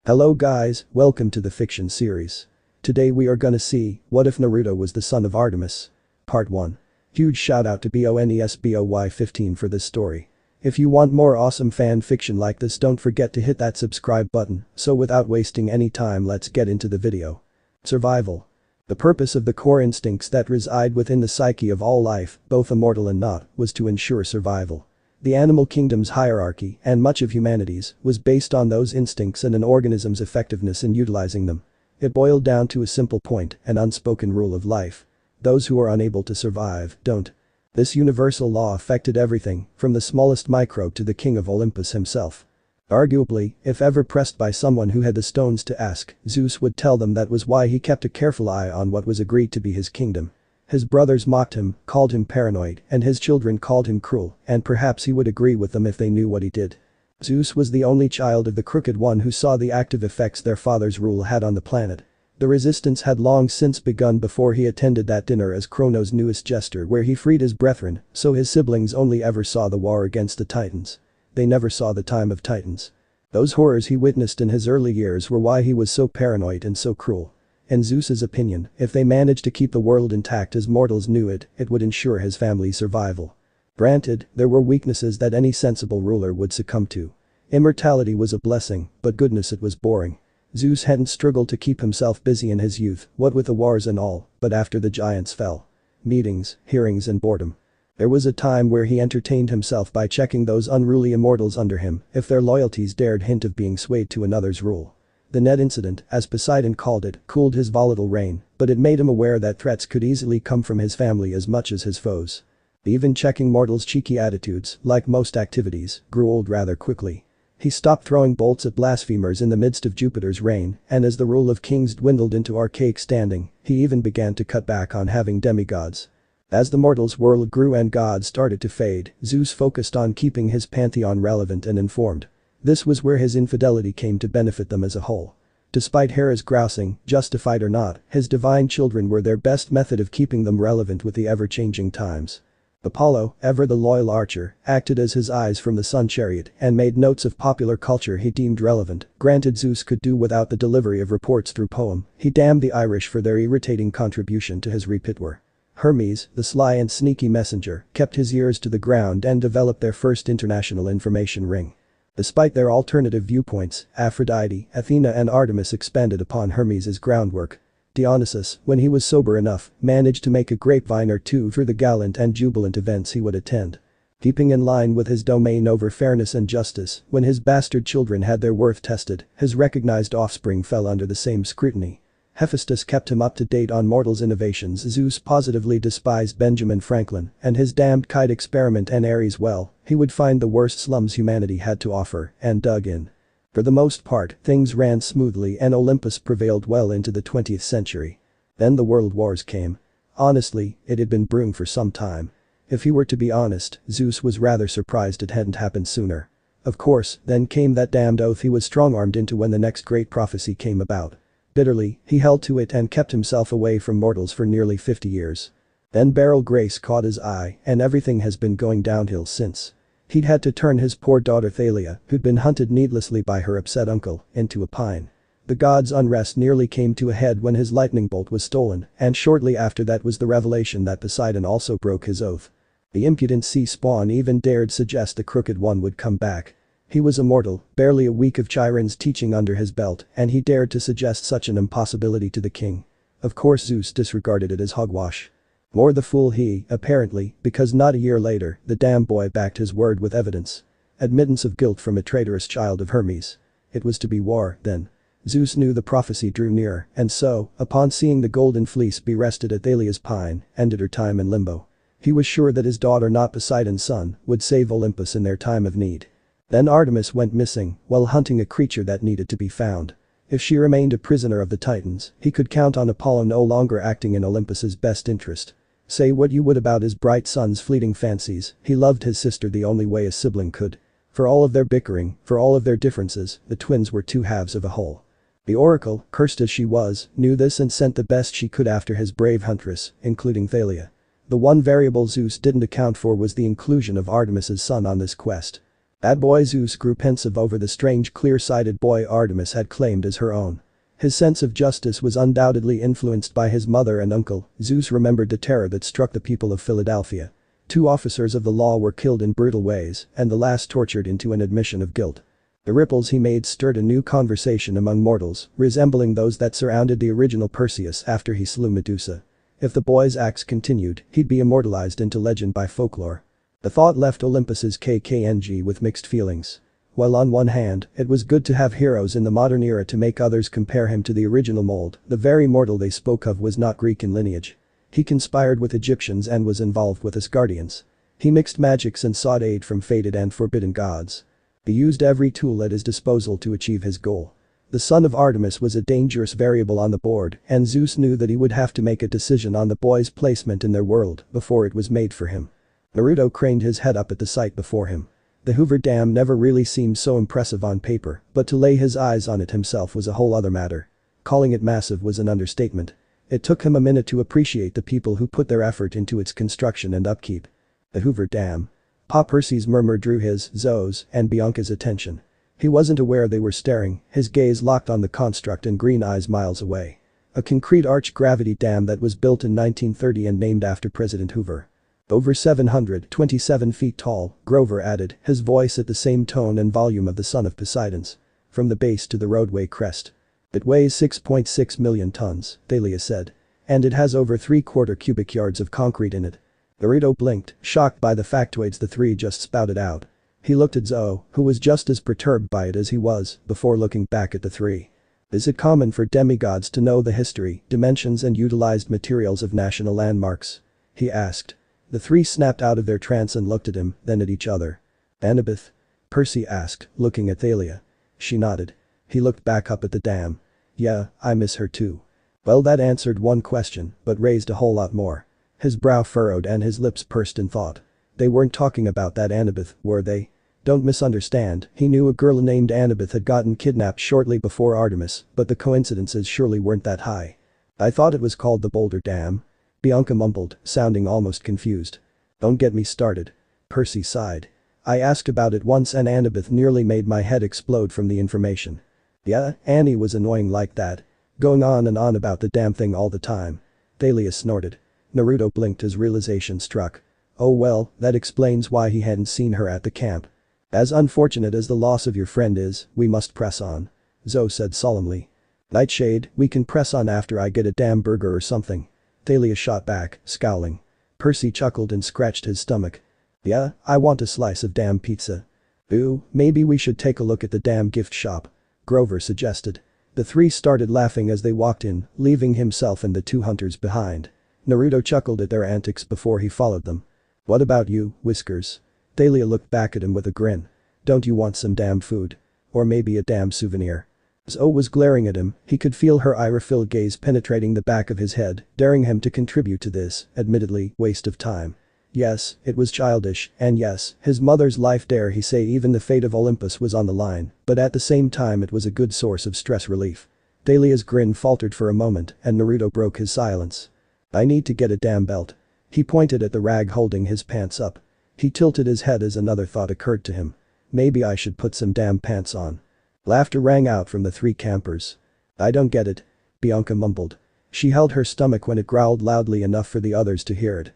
Hello guys, welcome to the fiction series. Today we are gonna see, what if Naruto was the son of Artemis? Part 1. Huge shout out to BONESBOY15 for this story. If you want more awesome fan fiction like this, don't forget to hit that subscribe button. So without wasting any time, let's get into the video. Survival. The purpose of the core instincts that reside within the psyche of all life, both immortal and not, was to ensure survival. The animal kingdom's hierarchy, and much of humanity's, was based on those instincts and an organism's effectiveness in utilizing them. It boiled down to a simple point, an unspoken rule of life. Those who are unable to survive, don't. This universal law affected everything, from the smallest microbe to the king of Olympus himself. Arguably, if ever pressed by someone who had the stones to ask, Zeus would tell them that was why he kept a careful eye on what was agreed to be his kingdom. His brothers mocked him, called him paranoid, and his children called him cruel, and perhaps he would agree with them if they knew what he did. Zeus was the only child of the Crooked One who saw the active effects their father's rule had on the planet. The resistance had long since begun before he attended that dinner as Cronos' newest jester where he freed his brethren, so his siblings only ever saw the war against the Titans. They never saw the time of Titans. Those horrors he witnessed in his early years were why he was so paranoid and so cruel. In Zeus's opinion, if they managed to keep the world intact as mortals knew it, it would ensure his family's survival. Granted, there were weaknesses that any sensible ruler would succumb to. Immortality was a blessing, but goodness, it was boring. Zeus hadn't struggled to keep himself busy in his youth, what with the wars and all, but after the giants fell. Meetings, hearings and boredom. There was a time where he entertained himself by checking those unruly immortals under him if their loyalties dared hint of being swayed to another's rule. The net incident, as Poseidon called it, cooled his volatile reign, but it made him aware that threats could easily come from his family as much as his foes. Even checking mortals' cheeky attitudes, like most activities, grew old rather quickly. He stopped throwing bolts at blasphemers in the midst of Jupiter's reign, and as the rule of kings dwindled into archaic standing, he even began to cut back on having demigods. As the mortals' world grew and gods started to fade, Zeus focused on keeping his pantheon relevant and informed. This was where his infidelity came to benefit them as a whole. Despite Hera's grousing, justified or not, his divine children were their best method of keeping them relevant with the ever-changing times. Apollo, ever the loyal archer, acted as his eyes from the sun chariot and made notes of popular culture he deemed relevant. Granted, Zeus could do without the delivery of reports through poem. He damned the Irish for their irritating contribution to his repertoire. Hermes, the sly and sneaky messenger, kept his ears to the ground and developed their first international information ring. Despite their alternative viewpoints, Aphrodite, Athena and Artemis expanded upon Hermes' groundwork. Dionysus, when he was sober enough, managed to make a grapevine or two through the gallant and jubilant events he would attend. Keeping in line with his domain over fairness and justice, when his bastard children had their worth tested, his recognized offspring fell under the same scrutiny. Hephaestus kept him up to date on mortals' innovations. Zeus positively despised Benjamin Franklin and his damned kite experiment, and Ares, well, he would find the worst slums humanity had to offer and dug in. For the most part, things ran smoothly and Olympus prevailed well into the 20th century. Then the world wars came. Honestly, it had been brewing for some time. If he were to be honest, Zeus was rather surprised it hadn't happened sooner. Of course, then came that damned oath he was strong-armed into when the next great prophecy came about. Bitterly, he held to it and kept himself away from mortals for nearly 50 years. Then Beryl Grace caught his eye, and everything has been going downhill since. He'd had to turn his poor daughter Thalia, who'd been hunted needlessly by her upset uncle, into a pine. The god's unrest nearly came to a head when his lightning bolt was stolen, and shortly after that was the revelation that Poseidon also broke his oath. The impudent sea spawn even dared suggest the Crooked One would come back. He was immortal, barely a week of Chiron's teaching under his belt, and he dared to suggest such an impossibility to the king. Of course Zeus disregarded it as hogwash. More the fool he, apparently, because not a year later, the damn boy backed his word with evidence. Admittance of guilt from a traitorous child of Hermes. It was to be war, then. Zeus knew the prophecy drew near, and so, upon seeing the golden fleece be rested at Thalia's pine, ended her time in limbo. He was sure that his daughter, not Poseidon's son, would save Olympus in their time of need. Then Artemis went missing while hunting a creature that needed to be found. If she remained a prisoner of the Titans, he could count on Apollo no longer acting in Olympus's best interest. Say what you would about his bright son's fleeting fancies, he loved his sister the only way a sibling could. For all of their bickering, for all of their differences, the twins were two halves of a whole. The Oracle, cursed as she was, knew this and sent the best she could after his brave huntress, including Thalia. The one variable Zeus didn't account for was the inclusion of Artemis's son on this quest. That boy Zeus grew pensive over the strange clear-sighted boy Artemis had claimed as her own. His sense of justice was undoubtedly influenced by his mother and uncle. Zeus remembered the terror that struck the people of Philadelphia. 2 officers of the law were killed in brutal ways, and the last tortured into an admission of guilt. The ripples he made stirred a new conversation among mortals, resembling those that surrounded the original Perseus after he slew Medusa. If the boy's acts continued, he'd be immortalized into legend by folklore. The thought left Olympus's KKNG with mixed feelings. While on one hand, it was good to have heroes in the modern era to make others compare him to the original mold, the very mortal they spoke of was not Greek in lineage. He conspired with Egyptians and was involved with Asgardians. He mixed magics and sought aid from fated and forbidden gods. He used every tool at his disposal to achieve his goal. The Son of Artemis was a dangerous variable on the board, and Zeus knew that he would have to make a decision on the boy's placement in their world before it was made for him. Naruto craned his head up at the sight before him. The Hoover Dam never really seemed so impressive on paper, but to lay his eyes on it himself was a whole other matter. Calling it massive was an understatement. It took him a minute to appreciate the people who put their effort into its construction and upkeep. The Hoover Dam. Pa Percy's murmur drew his, Zoe's, and Bianca's attention. He wasn't aware they were staring, his gaze locked on the construct and green eyes miles away. A concrete arch-gravity dam that was built in 1930 and named after President Hoover. Over 727 feet tall, Grover added, his voice at the same tone and volume of the son of Poseidon's. From the base to the roadway crest. It weighs 6.6 million tons, Thalia said. And it has over 3/4 cubic yards of concrete in it. Naruto blinked, shocked by the factoids the three just spouted out. He looked at Zoe, who was just as perturbed by it as he was, before looking back at the three. Is it common for demigods to know the history, dimensions and utilized materials of national landmarks? He asked. The three snapped out of their trance and looked at him, then at each other. Annabeth? Percy asked, looking at Thalia. She nodded. He looked back up at the dam. Yeah, I miss her too. Well, that answered one question, but raised a whole lot more. His brow furrowed and his lips pursed in thought. They weren't talking about that Annabeth, were they? Don't misunderstand, he knew a girl named Annabeth had gotten kidnapped shortly before Artemis, but the coincidences surely weren't that high. I thought it was called the Boulder Dam. Bianca mumbled, sounding almost confused. Don't get me started. Percy sighed. I asked about it once and Annabeth nearly made my head explode from the information. Yeah, Annie was annoying like that. Going on and on about the damn thing all the time. Thalia snorted. Naruto blinked as realization struck. Oh well, that explains why he hadn't seen her at the camp. As unfortunate as the loss of your friend is, we must press on. Zoe said solemnly. Nightshade, we can press on after I get a damn burger or something. Thalia shot back, scowling. Percy chuckled and scratched his stomach. Yeah, I want a slice of damn pizza. Ooh, maybe we should take a look at the damn gift shop. Grover suggested. The three started laughing as they walked in, leaving himself and the 2 hunters behind. Naruto chuckled at their antics before he followed them. What about you, Whiskers? Thalia looked back at him with a grin. Don't you want some damn food? Or maybe a damn souvenir? Zoe was glaring at him, he could feel her ira-filled gaze penetrating the back of his head, daring him to contribute to this, admittedly, waste of time. Yes, it was childish, and yes, his mother's life, dare he say, even the fate of Olympus was on the line, but at the same time it was a good source of stress relief. Thalia's grin faltered for a moment and Naruto broke his silence. I need to get a damn belt. He pointed at the rag holding his pants up. He tilted his head as another thought occurred to him. Maybe I should put some damn pants on. Laughter rang out from the 3 campers. I don't get it. Bianca mumbled. She held her stomach when it growled loudly enough for the others to hear it.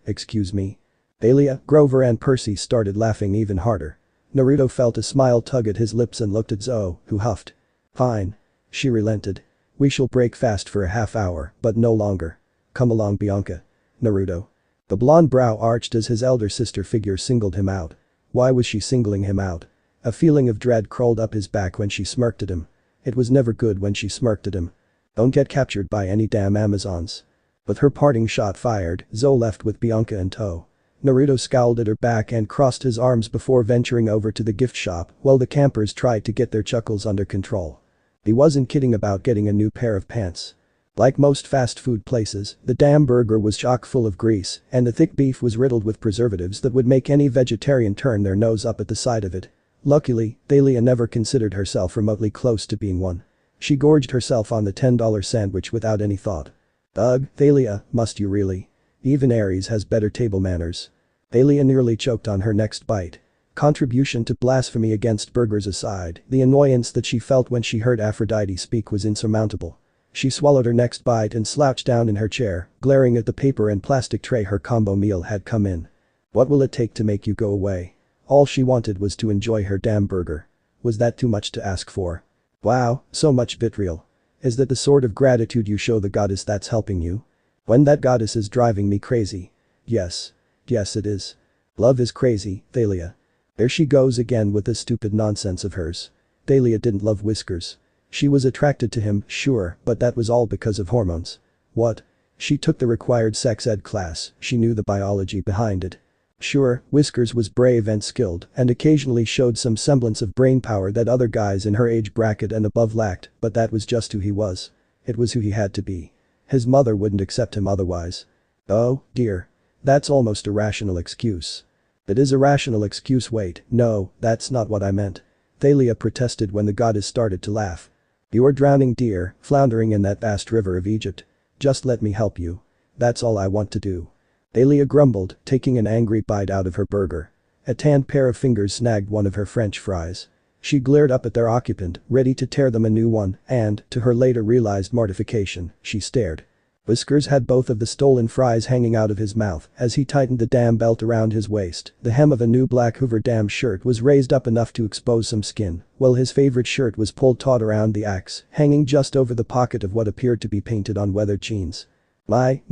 Excuse me. Thalia, Grover and Percy started laughing even harder. Naruto felt a smile tug at his lips and looked at Zoe, who huffed. Fine. She relented. We shall break fast for a half hour, but no longer. Come along, Bianca. Naruto. The blonde brow arched as his elder sister figure singled him out. Why was she singling him out? A feeling of dread crawled up his back when she smirked at him. It was never good when she smirked at him. Don't get captured by any damn Amazons. With her parting shot fired, Zoe left with Bianca in tow. Naruto scowled at her back and crossed his arms before venturing over to the gift shop while the campers tried to get their chuckles under control. He wasn't kidding about getting a new pair of pants. Like most fast food places, the damn burger was chock full of grease and the thick beef was riddled with preservatives that would make any vegetarian turn their nose up at the sight of it. Luckily, Thalia never considered herself remotely close to being one. She gorged herself on the $10 sandwich without any thought. Ugh, Thalia, must you really? Even Ares has better table manners. Thalia nearly choked on her next bite. Contribution to blasphemy against burgers aside, the annoyance that she felt when she heard Aphrodite speak was insurmountable. She swallowed her next bite and slouched down in her chair, glaring at the paper and plastic tray her combo meal had come in. What will it take to make you go away? All she wanted was to enjoy her damn burger. Was that too much to ask for? Wow, so much vitriol. Is that the sort of gratitude you show the goddess that's helping you? When that goddess is driving me crazy. Yes. Yes it is. Love is crazy, Thalia. There she goes again with this stupid nonsense of hers. Thalia didn't love Whiskers. She was attracted to him, sure, but that was all because of hormones. What? She took the required sex ed class, she knew the biology behind it. Sure, Whiskers was brave and skilled and occasionally showed some semblance of brainpower that other guys in her age bracket and above lacked, but that was just who he was. It was who he had to be. His mother wouldn't accept him otherwise. Oh, dear. That's almost a rational excuse. It is a rational excuse. Wait, no, that's not what I meant. Thalia protested when the goddess started to laugh. You are drowning, dear, floundering in that vast river of Egypt. Just let me help you. That's all I want to do. Thalia grumbled, taking an angry bite out of her burger. A tanned pair of fingers snagged one of her French fries. She glared up at their occupant, ready to tear them a new one, and, to her later realized mortification, she stared. Whiskers had both of the stolen fries hanging out of his mouth as he tightened the damn belt around his waist. The hem of a new black Hoover Dam shirt was raised up enough to expose some skin, while his favorite shirt was pulled taut around the axe, hanging just over the pocket of what appeared to be painted on weathered jeans. My,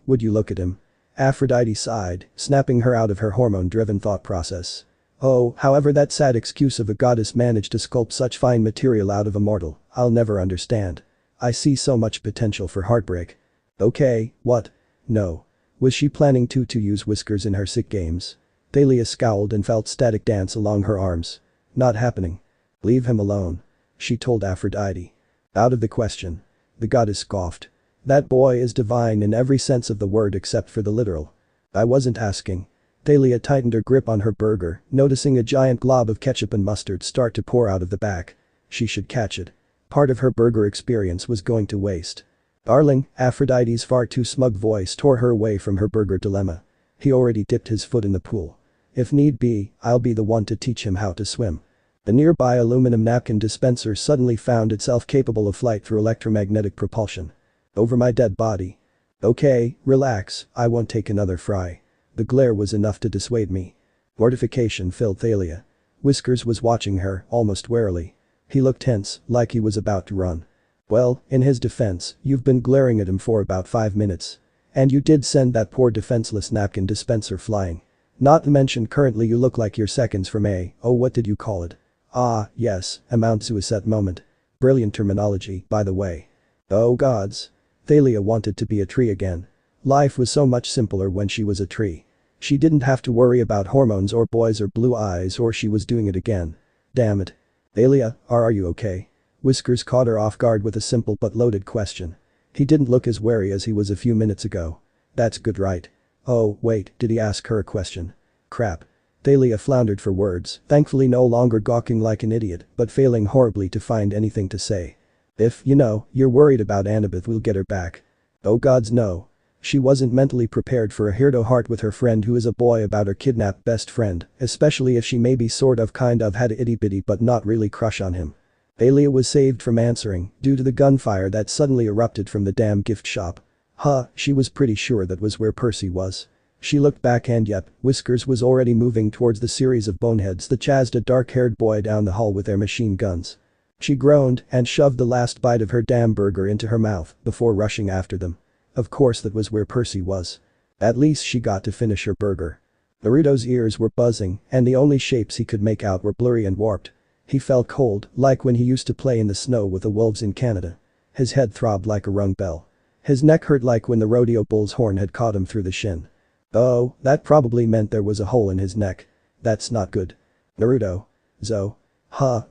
would you look at him? Aphrodite sighed, snapping her out of her hormone-driven thought process. Oh, however that sad excuse of a goddess managed to sculpt such fine material out of a mortal, I'll never understand. I see so much potential for heartbreak. Okay, what? No. Was she planning to use Whiskers in her sick games? Thalia scowled and felt static dance along her arms. Not happening. Leave him alone. She told Aphrodite. Out of the question. The goddess scoffed. That boy is divine in every sense of the word except for the literal. I wasn't asking. Thalia tightened her grip on her burger, noticing a giant glob of ketchup and mustard start to pour out of the back. She should catch it. Part of her burger experience was going to waste. Darling, Aphrodite's far too smug voice tore her away from her burger dilemma. He already dipped his foot in the pool. If need be, I'll be the one to teach him how to swim. The nearby aluminum napkin dispenser suddenly found itself capable of flight through electromagnetic propulsion. Over my dead body. Okay, relax, I won't take another fry. The glare was enough to dissuade me. Mortification filled Thalia. Whiskers was watching her, almost warily. He looked tense, like he was about to run. Well, in his defense, you've been glaring at him for about 5 minutes. And you did send that poor defenseless napkin dispenser flying. Not to mention currently you look like you're seconds from what did you call it? Ah, yes, a Mount Suicide moment. Brilliant terminology, by the way. Oh gods. Thalia wanted to be a tree again. Life was so much simpler when she was a tree. She didn't have to worry about hormones or boys or blue eyes or she was doing it again. Damn it. Thalia, are you okay? Whiskers caught her off guard with a simple but loaded question. He didn't look as wary as he was a few minutes ago. That's good, right? Oh, wait, did he ask her a question? Crap. Thalia floundered for words, thankfully no longer gawking like an idiot, but failing horribly to find anything to say. If, you're worried about Annabeth, we'll get her back. Oh gods no. She wasn't mentally prepared for a heart-to-heart with her friend who is a boy about her kidnapped best friend, especially if she maybe kind of had a itty-bitty but not really crush on him. Thalia was saved from answering due to the gunfire that suddenly erupted from the damn gift shop. She was pretty sure that was where Percy was. She looked back and yep, Whiskers was already moving towards the series of boneheads that chased a dark-haired boy down the hall with their machine guns. She groaned and shoved the last bite of her damn burger into her mouth before rushing after them. Of course that was where Percy was. At least she got to finish her burger. Naruto's ears were buzzing and the only shapes he could make out were blurry and warped. He felt cold, like when he used to play in the snow with the wolves in Canada. His head throbbed like a rung bell. His neck hurt like when the rodeo bull's horn had caught him through the shin. Oh, that probably meant there was a hole in his neck. That's not good. Naruto. Zo.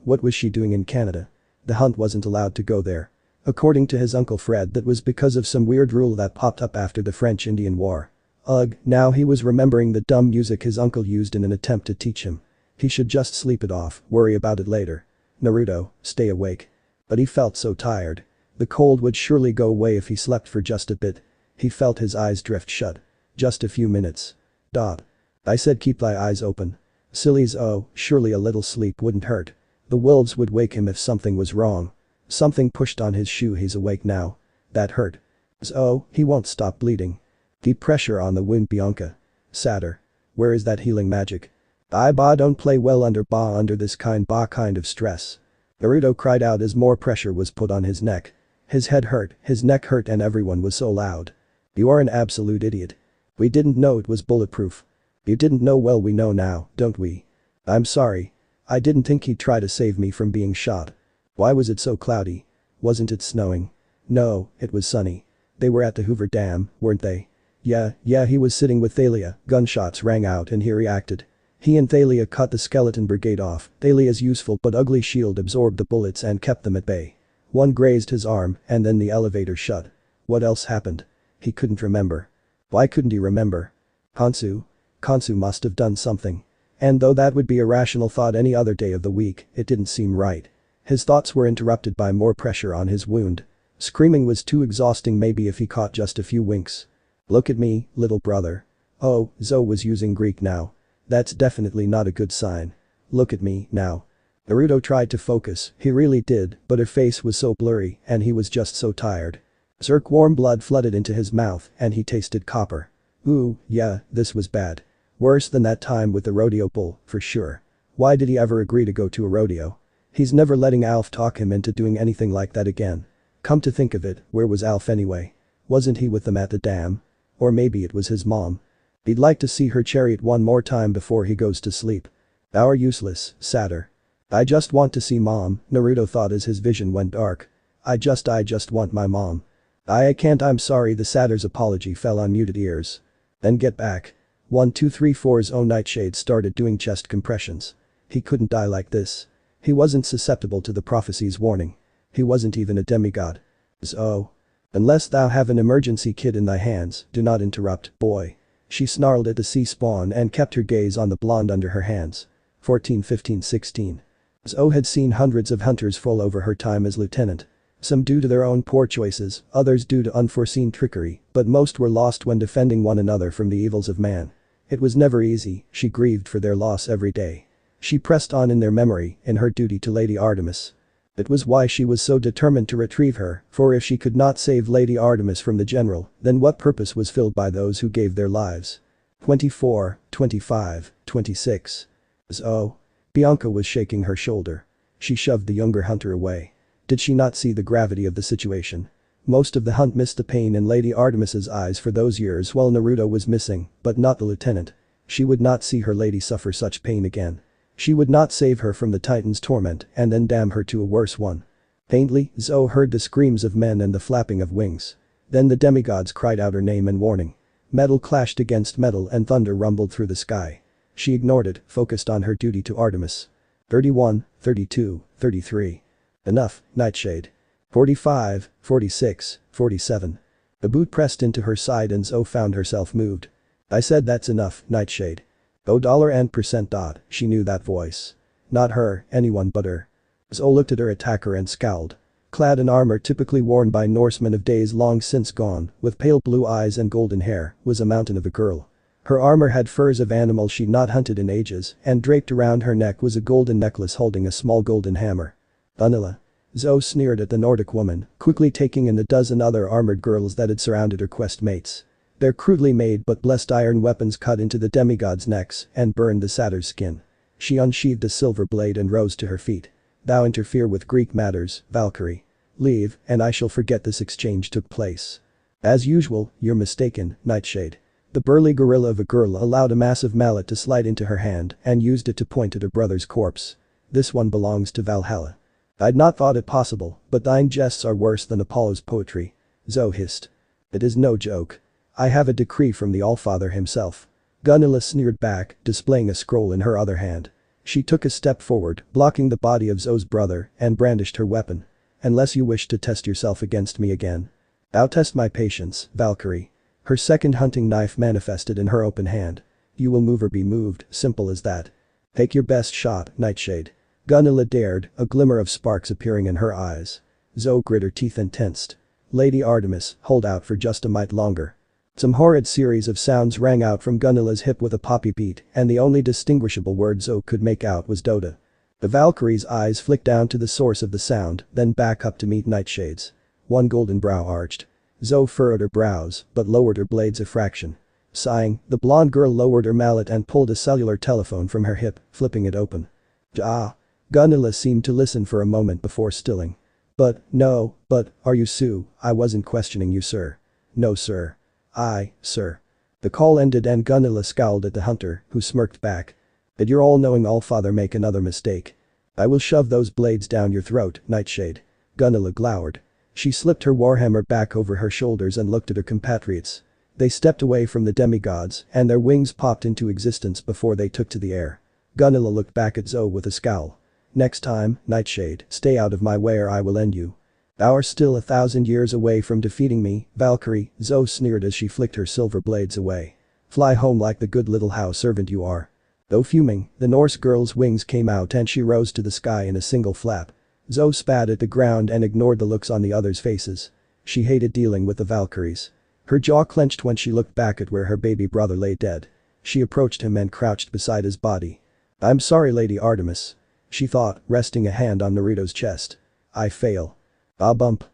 What was she doing in Canada? The hunt wasn't allowed to go there. According to his Uncle Fred, that was because of some weird rule that popped up after the French-Indian War. Ugh, now he was remembering the dumb music his uncle used in an attempt to teach him. He should just sleep it off, worry about it later. Naruto, stay awake. But he felt so tired. The cold would surely go away if he slept for just a bit. He felt his eyes drift shut. Just a few minutes. I said keep thy eyes open. Silly Zo, surely a little sleep wouldn't hurt. The wolves would wake him if something was wrong. Something pushed on his shoe. He's awake now. That hurt. Zo, he won't stop bleeding. Deep pressure on the wound. Bianca. Sadder. Where is that healing magic? I don't play well under this kind of stress. Naruto cried out as more pressure was put on his neck. His head hurt, his neck hurt, and everyone was so loud. You are an absolute idiot. We didn't know it was bulletproof. You didn't know. Well, we know now, don't we? I'm sorry. I didn't think he'd try to save me from being shot. Why was it so cloudy? Wasn't it snowing? No, it was sunny. They were at the Hoover Dam, weren't they? Yeah, he was sitting with Thalia. Gunshots rang out and he reacted. He and Thalia cut the skeleton brigade off. Thalia's useful but ugly shield absorbed the bullets and kept them at bay. One grazed his arm and then the elevator shut. What else happened? He couldn't remember. Why couldn't he remember? Kansu must have done something. And though that would be a rational thought any other day of the week, it didn't seem right. His thoughts were interrupted by more pressure on his wound. Screaming was too exhausting. Maybe if he caught just a few winks. Look at me, little brother. Oh, Zo was using Greek now. That's definitely not a good sign. Look at me, now. Naruto tried to focus, he really did, but her face was so blurry and he was just so tired. Warm blood flooded into his mouth and he tasted copper. Ooh, yeah, this was bad. Worse than that time with the rodeo bull, for sure. Why did he ever agree to go to a rodeo? He's never letting Alf talk him into doing anything like that again. Come to think of it, where was Alf anyway? Wasn't he with them at the dam? Or maybe it was his mom. He'd like to see her chariot one more time before he goes to sleep. Our useless, sadder. I just want to see mom, Naruto thought as his vision went dark. I just want my mom. I can't. I'm sorry. The satyr's apology fell on muted ears. Then get back. 1 2 3 4's own Nightshade started doing chest compressions. He couldn't die like this. He wasn't susceptible to the prophecy's warning. He wasn't even a demigod. So. Unless thou have an emergency kit in thy hands, do not interrupt, boy. She snarled at the sea spawn and kept her gaze on the blonde under her hands. 14 15 16. Zo had seen hundreds of hunters fall over her time as lieutenant. Some due to their own poor choices, others due to unforeseen trickery, but most were lost when defending one another from the evils of man. It was never easy, she grieved for their loss every day. She pressed on in their memory, in her duty to Lady Artemis. It was why she was so determined to retrieve her, for if she could not save Lady Artemis from the general, then what purpose was filled by those who gave their lives? 24, 25, 26. Zo. Bianca was shaking her shoulder. She shoved the younger hunter away. Did she not see the gravity of the situation? Most of the hunt missed the pain in Lady Artemis's eyes for those years while Naruto was missing, but not the lieutenant. She would not see her lady suffer such pain again. She would not save her from the Titan's torment and then damn her to a worse one. Faintly, Zo heard the screams of men and the flapping of wings. Then the demigods cried out her name in warning. Metal clashed against metal and thunder rumbled through the sky. She ignored it, focused on her duty to Artemis. 31, 32, 33. Enough, Nightshade. 45, 46, 47. The boot pressed into her side and Zo found herself moved. I said that's enough, Nightshade. $. She knew that voice. Not her, anyone but her. Zo looked at her attacker and scowled. Clad in armor typically worn by Norsemen of days long since gone, with pale blue eyes and golden hair, was a mountain of a girl. Her armor had furs of animals she'd not hunted in ages, and draped around her neck was a golden necklace holding a small golden hammer. Vanilla. Zo sneered at the Nordic woman, quickly taking in the dozen other armored girls that had surrounded her quest mates. Their crudely made but blessed iron weapons cut into the demigods' necks and burned the satyr's skin. She unsheathed a silver blade and rose to her feet. Thou interfere with Greek matters, Valkyrie. Leave, and I shall forget this exchange took place. As usual, you're mistaken, Nightshade. The burly gorilla of a girl allowed a massive mallet to slide into her hand and used it to point at her brother's corpse. This one belongs to Valhalla. I'd not thought it possible, but thine jests are worse than Apollo's poetry. Zo hissed. It is no joke. I have a decree from the Allfather himself. Gunilla sneered back, displaying a scroll in her other hand. She took a step forward, blocking the body of Zo's brother, and brandished her weapon. Unless you wish to test yourself against me again. Thou test my patience, Valkyrie. Her second hunting knife manifested in her open hand. You will move or be moved, simple as that. Take your best shot, Nightshade. Gunilla dared, a glimmer of sparks appearing in her eyes. Zo grit her teeth and tensed. Lady Artemis, hold out for just a mite longer. Some horrid series of sounds rang out from Gunnila's hip with a poppy beat, and the only distinguishable word Zoe could make out was Dota. The Valkyrie's eyes flicked down to the source of the sound, then back up to meet Nightshade's. One golden brow arched. Zoe furrowed her brows, but lowered her blades a fraction. Sighing, the blonde girl lowered her mallet and pulled a cellular telephone from her hip, flipping it open. Ah. Gunnilla seemed to listen for a moment before stilling. Are you Sue? I wasn't questioning you, sir. No, sir. Sir. The call ended and Gunnilla scowled at the hunter, who smirked back. Did your all-knowing allfather make another mistake? I will shove those blades down your throat, Nightshade. Gunnilla glowered. She slipped her warhammer back over her shoulders and looked at her compatriots. They stepped away from the demigods, and their wings popped into existence before they took to the air. Gunnilla looked back at Zoe with a scowl. Next time, Nightshade, stay out of my way or I will end you. Thou art still 1,000 years away from defeating me, Valkyrie, Zoe sneered as she flicked her silver blades away. Fly home like the good little house servant you are. Though fuming, the Norse girl's wings came out and she rose to the sky in a single flap. Zoe spat at the ground and ignored the looks on the others' faces. She hated dealing with the Valkyries. Her jaw clenched when she looked back at where her baby brother lay dead. She approached him and crouched beside his body. I'm sorry, Lady Artemis. She thought, resting a hand on Naruto's chest. I fail. Ah bump.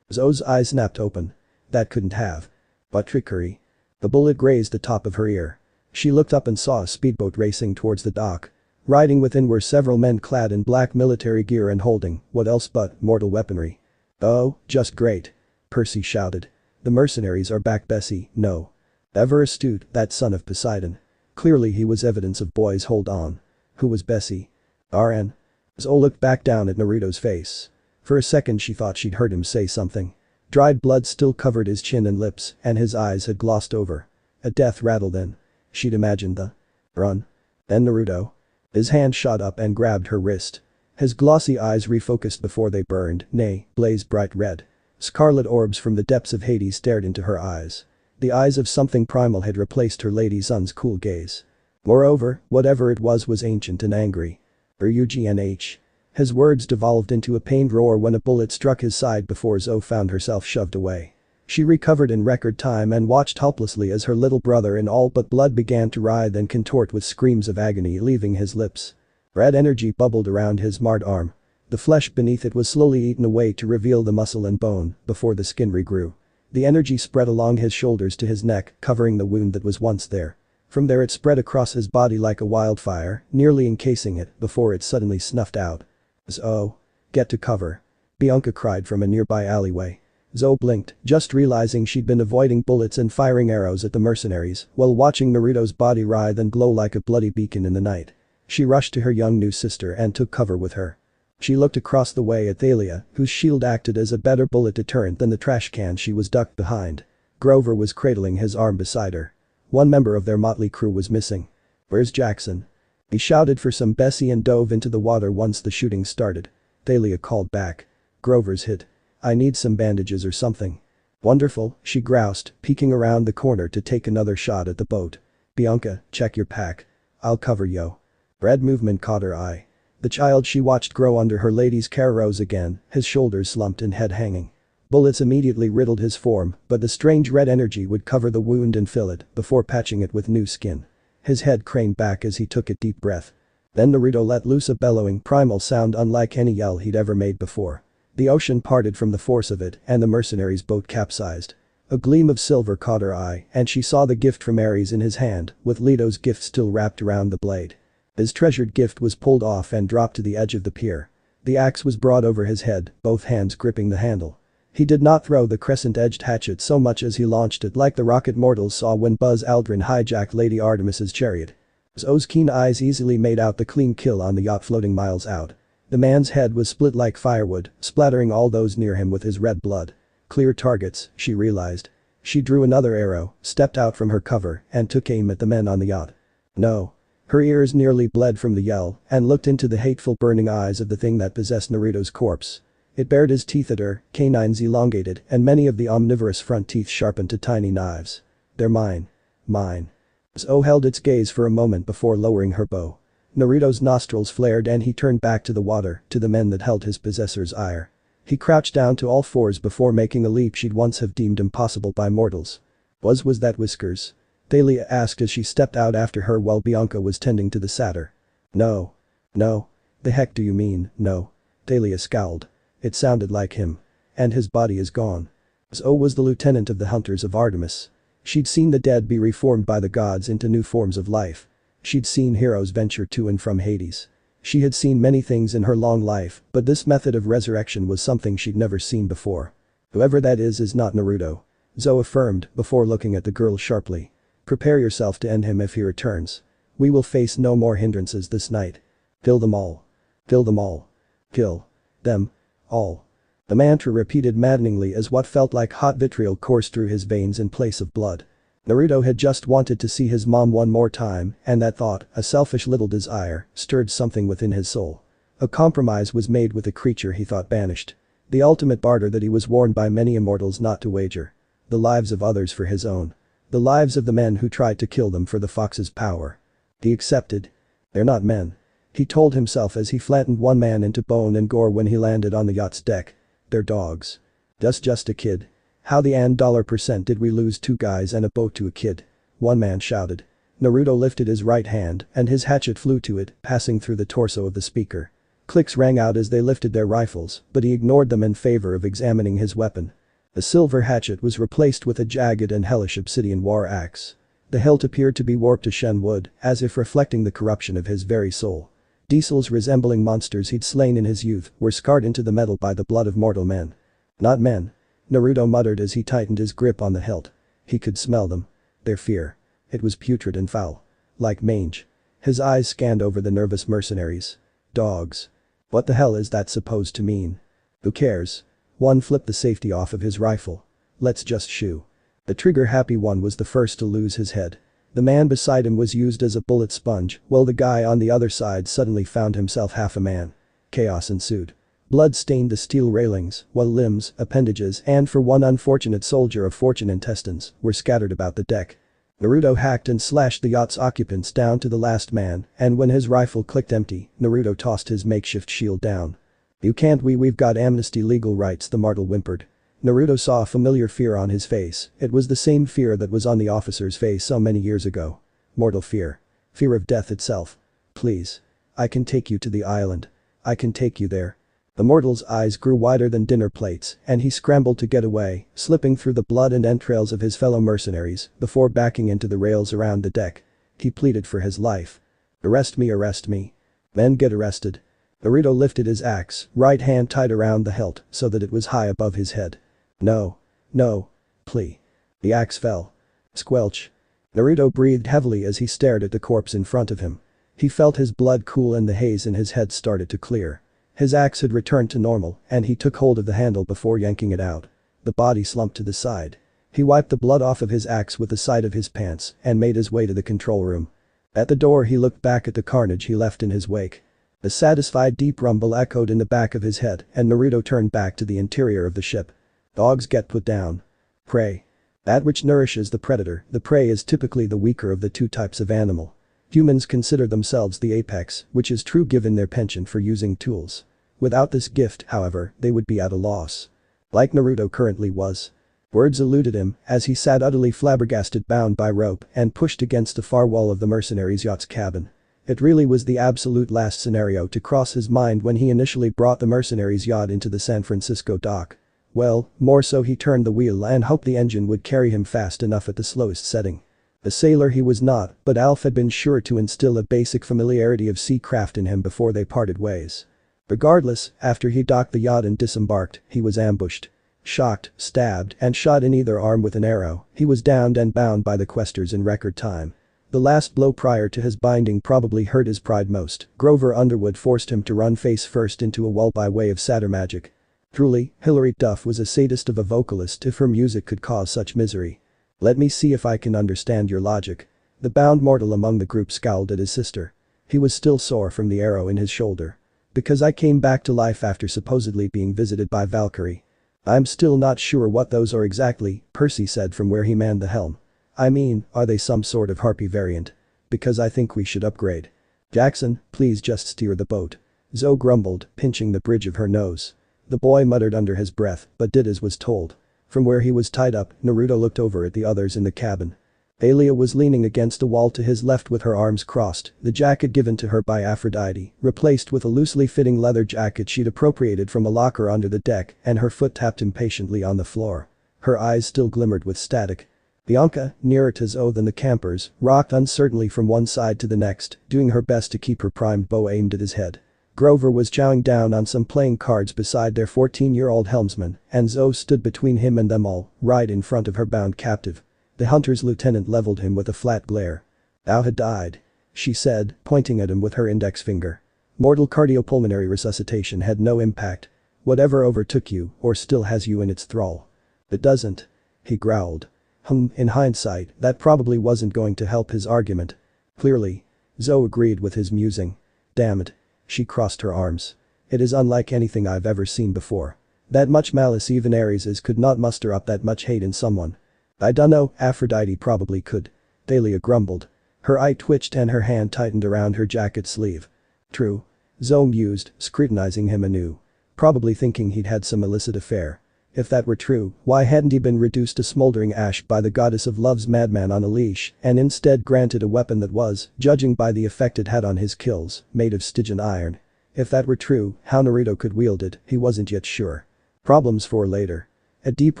Zoe's eyes snapped open. That couldn't have. But trickery. The bullet grazed the top of her ear. She looked up and saw a speedboat racing towards the dock. Riding within were several men clad in black military gear and holding, what else but, mortal weaponry. Oh, just great. Percy shouted. The mercenaries are back, Bessie, no. Ever astute, that son of Poseidon. Clearly he was evidence of boys hold on. Who was Bessie? RN. Zoe looked back down at Naruto's face. For a second she thought she'd heard him say something. Dried blood still covered his chin and lips, and his eyes had glossed over. A death rattle then. She'd imagined the run. Then Naruto. His hand shot up and grabbed her wrist. His glossy eyes refocused before they burned, nay, blazed bright red. Scarlet orbs from the depths of Hades stared into her eyes. The eyes of something primal had replaced her lady son's cool gaze. Moreover, whatever it was ancient and angry. UGNH. His words devolved into a pained roar when a bullet struck his side before Zoe found herself shoved away. She recovered in record time and watched helplessly as her little brother in all but blood began to writhe and contort with screams of agony leaving his lips. Red energy bubbled around his marred arm. The flesh beneath it was slowly eaten away to reveal the muscle and bone, before the skin regrew. The energy spread along his shoulders to his neck, covering the wound that was once there. From there it spread across his body like a wildfire, nearly encasing it, before it suddenly snuffed out. Zoe. Get to cover. Bianca cried from a nearby alleyway. Zoe blinked, just realizing she'd been avoiding bullets and firing arrows at the mercenaries, while watching Naruto's body writhe and glow like a bloody beacon in the night. She rushed to her young new sister and took cover with her. She looked across the way at Thalia, whose shield acted as a better bullet deterrent than the trash can she was ducked behind. Grover was cradling his arm beside her. One member of their motley crew was missing. Where's Jackson? He shouted for some Bessie and dove into the water once the shooting started. Thalia called back. Grover's hit. I need some bandages or something. Wonderful, she groused, peeking around the corner to take another shot at the boat. Bianca, check your pack. I'll cover yo. Red movement caught her eye. The child she watched grow under her lady's care rose again, his shoulders slumped and head hanging. Bullets immediately riddled his form, but the strange red energy would cover the wound and fill it, before patching it with new skin. His head craned back as he took a deep breath. Then Naruto let loose a bellowing primal sound unlike any yell he'd ever made before. The ocean parted from the force of it and the mercenary's boat capsized. A gleam of silver caught her eye and she saw the gift from Ares in his hand, with Leto's gift still wrapped around the blade. His treasured gift was pulled off and dropped to the edge of the pier. The axe was brought over his head, both hands gripping the handle. He did not throw the crescent-edged hatchet so much as he launched it like the rocket mortals saw when Buzz Aldrin hijacked Lady Artemis's chariot. Zoe's keen eyes easily made out the clean kill on the yacht floating miles out. The man's head was split like firewood, splattering all those near him with his red blood. Clear targets, she realized. She drew another arrow, stepped out from her cover, and took aim at the men on the yacht. No. Her ears nearly bled from the yell and looked into the hateful burning eyes of the thing that possessed Naruto's corpse. It bared his teeth at her, canines elongated and many of the omnivorous front teeth sharpened to tiny knives. They're mine. Mine. Zoe held its gaze for a moment before lowering her bow. Naruto's nostrils flared and he turned back to the water, to the men that held his possessor's ire. He crouched down to all fours before making a leap she'd once have deemed impossible by mortals. Was that Whiskers? Thalia asked as she stepped out after her while Bianca was tending to the satyr. No. No. The heck do you mean, no? Thalia scowled. It sounded like him. And his body is gone. So was the lieutenant of the Hunters of Artemis. She'd seen the dead be reformed by the gods into new forms of life. She'd seen heroes venture to and from Hades. She had seen many things in her long life, but this method of resurrection was something she'd never seen before. Whoever that is not Naruto. Zoe affirmed before looking at the girl sharply. Prepare yourself to end him if he returns. We will face no more hindrances this night. Kill them all. Kill them all. Kill them all. The mantra repeated maddeningly as what felt like hot vitriol coursed through his veins in place of blood. Naruto had just wanted to see his mom one more time, and that thought, a selfish little desire, stirred something within his soul. A compromise was made with a creature he thought banished. The ultimate barter that he was warned by many immortals not to wager. The lives of others for his own. The lives of the men who tried to kill them for the fox's power. He accepted. They're not men. He told himself as he flattened one man into bone and gore when he landed on the yacht's deck. They're dogs. Just a kid. How the $% did we lose 2 guys and a boat to a kid? One man shouted. Naruto lifted his right hand and his hatchet flew to it, passing through the torso of the speaker. Clicks rang out as they lifted their rifles, but he ignored them in favor of examining his weapon. The silver hatchet was replaced with a jagged and hellish obsidian war axe. The hilt appeared to be warped to shen wood, as if reflecting the corruption of his very soul. Diesels resembling monsters he'd slain in his youth were scarred into the metal by the blood of mortal men. Not men. Naruto muttered as he tightened his grip on the hilt. He could smell them. Their fear. It was putrid and foul. Like mange. His eyes scanned over the nervous mercenaries. Dogs. What the hell is that supposed to mean? Who cares? One flipped the safety off of his rifle. Let's just shoo. The trigger-happy one was the first to lose his head. The man beside him was used as a bullet sponge, while the guy on the other side suddenly found himself half a man. Chaos ensued. Blood stained the steel railings, while limbs, appendages, and for one unfortunate soldier of fortune intestines, were scattered about the deck. Naruto hacked and slashed the yacht's occupants down to the last man, and when his rifle clicked empty, Naruto tossed his makeshift shield down. You can't we've got amnesty legal rights, the mortal whimpered. Naruto saw a familiar fear on his face, it was the same fear that was on the officer's face so many years ago. Mortal fear. Fear of death itself. Please. I can take you to the island. I can take you there. The mortal's eyes grew wider than dinner plates, and he scrambled to get away, slipping through the blood and entrails of his fellow mercenaries, before backing into the rails around the deck. He pleaded for his life. Arrest me, arrest me. Men get arrested. Naruto lifted his axe, right hand tied around the hilt so that it was high above his head. No. No. Plea. The axe fell. Squelch. Naruto breathed heavily as he stared at the corpse in front of him. He felt his blood cool and the haze in his head started to clear. His axe had returned to normal, and he took hold of the handle before yanking it out. The body slumped to the side. He wiped the blood off of his axe with the side of his pants and made his way to the control room. At the door he looked back at the carnage he left in his wake. A satisfied deep rumble echoed in the back of his head and Naruto turned back to the interior of the ship. Dogs get put down. Prey. That which nourishes the predator, the prey is typically the weaker of the 2 types of animal. Humans consider themselves the apex, which is true given their penchant for using tools. Without this gift, however, they would be at a loss. Like Naruto currently was. Words eluded him as he sat utterly flabbergasted, bound by rope and pushed against the far wall of the mercenaries' yacht's cabin. It really was the absolute last scenario to cross his mind when he initially brought the mercenaries' yacht into the San Francisco dock. Well, more so he turned the wheel and hoped the engine would carry him fast enough at the slowest setting. A sailor he was not, but Alf had been sure to instill a basic familiarity of sea craft in him before they parted ways. Regardless, after he docked the yacht and disembarked, he was ambushed. Shocked, stabbed, and shot in either arm with an arrow, he was downed and bound by the questers in record time. The last blow prior to his binding probably hurt his pride most. Grover Underwood forced him to run face first into a wall by way of satyr magic. Truly, Hilary Duff was a sadist of a vocalist if her music could cause such misery. Let me see if I can understand your logic. The bound mortal among the group scowled at his sister. He was still sore from the arrow in his shoulder. Because I came back to life after supposedly being visited by Valkyrie. I'm still not sure what those are exactly, Percy said from where he manned the helm. I mean, are they some sort of harpy variant? Because I think we should upgrade. Jackson, please just steer the boat. Zoe grumbled, pinching the bridge of her nose. The boy muttered under his breath, but did as was told. From where he was tied up, Naruto looked over at the others in the cabin. Thalia was leaning against a wall to his left with her arms crossed, the jacket given to her by Aphrodite, replaced with a loosely fitting leather jacket she'd appropriated from a locker under the deck, and her foot tapped impatiently on the floor. Her eyes still glimmered with static. Bianca, nearer to Zoe than the campers, rocked uncertainly from one side to the next, doing her best to keep her primed bow aimed at his head. Grover was chowing down on some playing cards beside their 14-year-old helmsman, and Zoe stood between him and them all, right in front of her bound captive. The hunter's lieutenant leveled him with a flat glare. "Thou had died," she said, pointing at him with her index finger. "Mortal cardiopulmonary resuscitation had no impact. Whatever overtook you, or still has you in its thrall." "It doesn't," he growled. In hindsight, that probably wasn't going to help his argument. Clearly. Zoe agreed with his musing. "Damn it." She crossed her arms. "It is unlike anything I've ever seen before. That much malice even Ares's could not muster up that much hate in someone." "I dunno, Aphrodite probably could," Thalia grumbled. Her eye twitched and her hand tightened around her jacket sleeve. "True." Zoe mused, scrutinizing him anew. Probably thinking he'd had some illicit affair. If that were true, why hadn't he been reduced to smoldering ash by the goddess of love's madman on a leash and instead granted a weapon that was, judging by the effect it had on his kills, made of Stygian iron? If that were true, how Naruto could wield it, he wasn't yet sure. Problems for later. A deep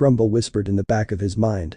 rumble whispered in the back of his mind.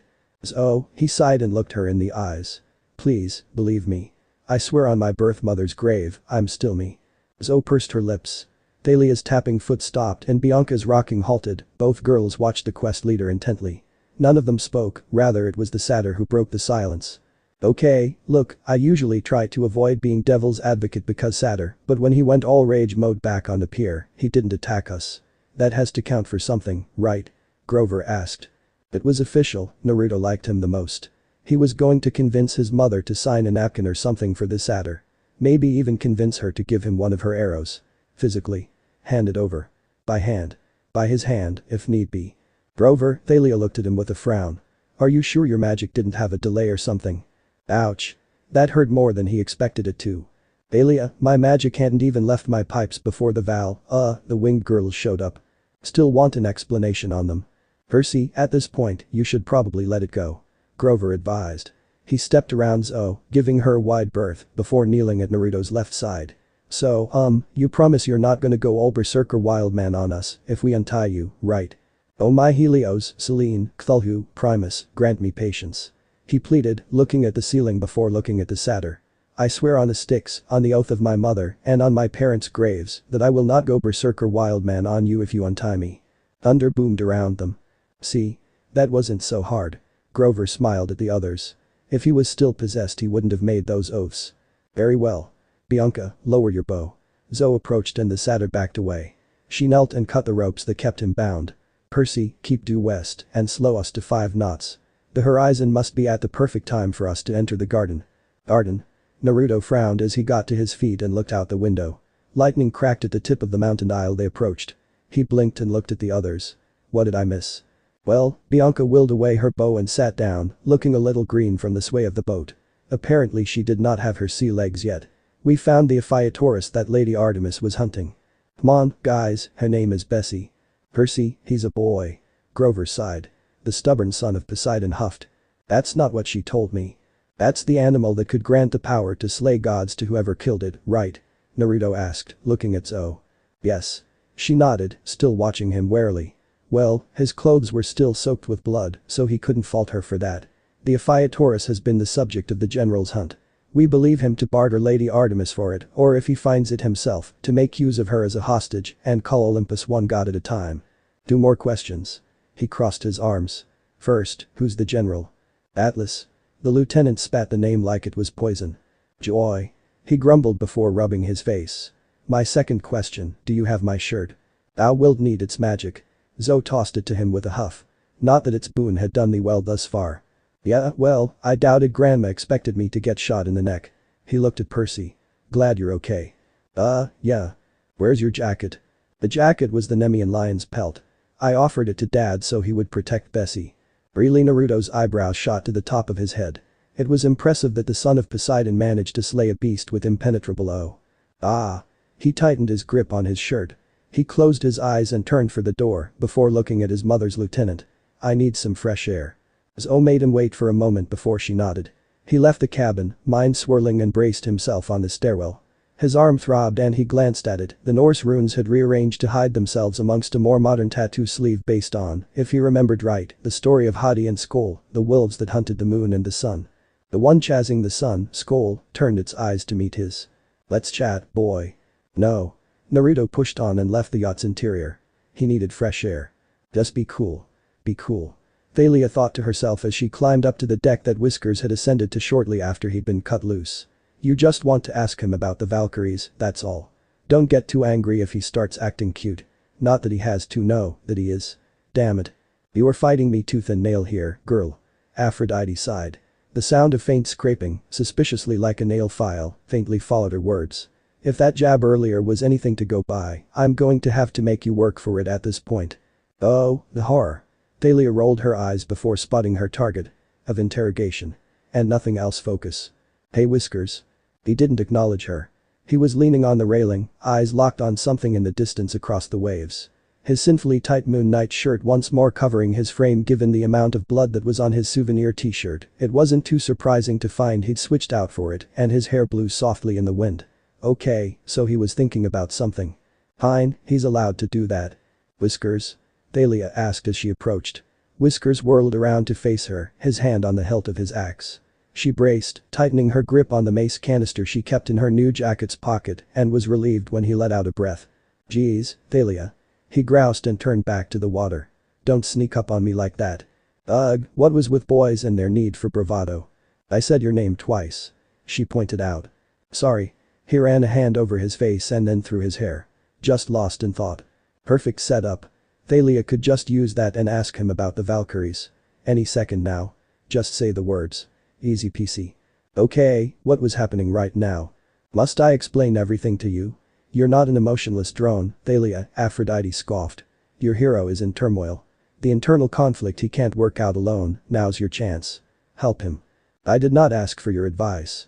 "Oh," he sighed and looked her in the eyes. "Please, believe me. I swear on my birth mother's grave, I'm still me." Zoe pursed her lips. Thalia's tapping foot stopped and Bianca's rocking halted, both girls watched the quest leader intently. None of them spoke, rather it was the satyr who broke the silence. "Okay, look, I usually try to avoid being devil's advocate because satyr, but when he went all rage mode back on the pier, he didn't attack us. That has to count for something, right?" Grover asked. It was official, Naruto liked him the most. He was going to convince his mother to sign a napkin or something for the satyr. Maybe even convince her to give him one of her arrows. Physically. Hand it over. By hand. By his hand, if need be. "Grover," Thalia looked at him with a frown. "Are you sure your magic didn't have a delay or something?" Ouch. That hurt more than he expected it to. "Thalia, my magic hadn't even left my pipes before the winged girls showed up. Still want an explanation on them." "Percy, at this point, you should probably let it go," Grover advised. He stepped around Zoe, giving her a wide berth, before kneeling at Naruto's left side. "So, you promise you're not gonna go all berserker wildman on us if we untie you, right? Oh my Helios, Selene, Cthulhu, Primus, grant me patience." He pleaded, looking at the ceiling before looking at the satyr. "I swear on the sticks, on the oath of my mother, and on my parents' graves, that I will not go berserker wildman on you if you untie me." Thunder boomed around them. "See? That wasn't so hard." Grover smiled at the others. If he was still possessed he wouldn't have made those oaths. "Very well. Bianca, lower your bow." Zoe approached and the satyr backed away. She knelt and cut the ropes that kept him bound. "Percy, keep due west and slow us to 5 knots. The horizon must be at the perfect time for us to enter the garden." "Garden?" Naruto frowned as he got to his feet and looked out the window. Lightning cracked at the tip of the mountain aisle they approached. He blinked and looked at the others. "What did I miss?" "Well," Bianca willed away her bow and sat down, looking a little green from the sway of the boat. Apparently she did not have her sea legs yet. "We found the Aphiatorus that Lady Artemis was hunting." "Come on, guys, her name is Bessie." "Percy, he's a boy." Grover sighed. The stubborn son of Poseidon huffed. "That's not what she told me." "That's the animal that could grant the power to slay gods to whoever killed it, right?" Naruto asked, looking at Zoe. "Yes." She nodded, still watching him warily. Well, his clothes were still soaked with blood, so he couldn't fault her for that. "The Aphiatorus has been the subject of the general's hunt. We believe him to barter Lady Artemis for it, or if he finds it himself, to make use of her as a hostage and call Olympus one god at a time." "Two more questions." He crossed his arms. "First, who's the general?" "Atlas." The lieutenant spat the name like it was poison. "Joy." He grumbled before rubbing his face. "My second question, do you have my shirt?" "Thou wilt need its magic." Zoe tossed it to him with a huff. "Not that its boon had done thee well thus far." "Yeah, well, I doubted Grandma expected me to get shot in the neck." He looked at Percy. "Glad you're okay." Yeah. "Where's your jacket?" The jacket was the Nemean lion's pelt. "I offered it to Dad so he would protect Bessie." Really, Naruto's eyebrows shot to the top of his head. It was impressive that the son of Poseidon managed to slay a beast with impenetrable O. He tightened his grip on his shirt. He closed his eyes and turned for the door before looking at his mother's lieutenant. I need some fresh air. Zo made him wait for a moment before she nodded. He left the cabin, mind swirling, and braced himself on the stairwell. His arm throbbed and he glanced at it. The Norse runes had rearranged to hide themselves amongst a more modern tattoo sleeve based on, if he remembered right, the story of Hati and Skoll, the wolves that hunted the moon and the sun. The one chasing the sun, Skoll, turned its eyes to meet his. Let's chat, boy. No. Naruto pushed on and left the yacht's interior. He needed fresh air. Just be cool. Be cool. Thalia thought to herself as she climbed up to the deck that Whiskers had ascended to shortly after he'd been cut loose. You just want to ask him about the Valkyries, that's all. Don't get too angry if he starts acting cute. Not that he has to, no, that he is. Damn it. You are fighting me tooth and nail here, girl. Aphrodite sighed. The sound of faint scraping, suspiciously like a nail file, faintly followed her words. If that jab earlier was anything to go by, I'm going to have to make you work for it at this point. Oh, the horror. Thalia rolled her eyes before spotting her target. Of interrogation. And nothing else focus. Hey Whiskers. He didn't acknowledge her. He was leaning on the railing, eyes locked on something in the distance across the waves. His sinfully tight Moon Knight shirt once more covering his frame given the amount of blood that was on his souvenir t-shirt. It wasn't too surprising to find he'd switched out for it and his hair blew softly in the wind. Okay, so he was thinking about something. Fine, he's allowed to do that. Whiskers? Thalia asked as she approached. Whiskers whirled around to face her, his hand on the hilt of his axe. She braced, tightening her grip on the mace canister she kept in her new jacket's pocket and was relieved when he let out a breath. Geez, Thalia. He groused and turned back to the water. Don't sneak up on me like that. Ugh, what was with boys and their need for bravado? I said your name twice. She pointed out. Sorry. He ran a hand over his face and then through his hair. Just lost in thought. Perfect setup. Thalia could just use that and ask him about the Valkyries. Any second now. Just say the words. Easy peasy. Okay, what was happening right now? Must I explain everything to you? You're not an emotionless drone, Thalia, Aphrodite scoffed. Your hero is in turmoil. The internal conflict he can't work out alone, now's your chance. Help him. I did not ask for your advice.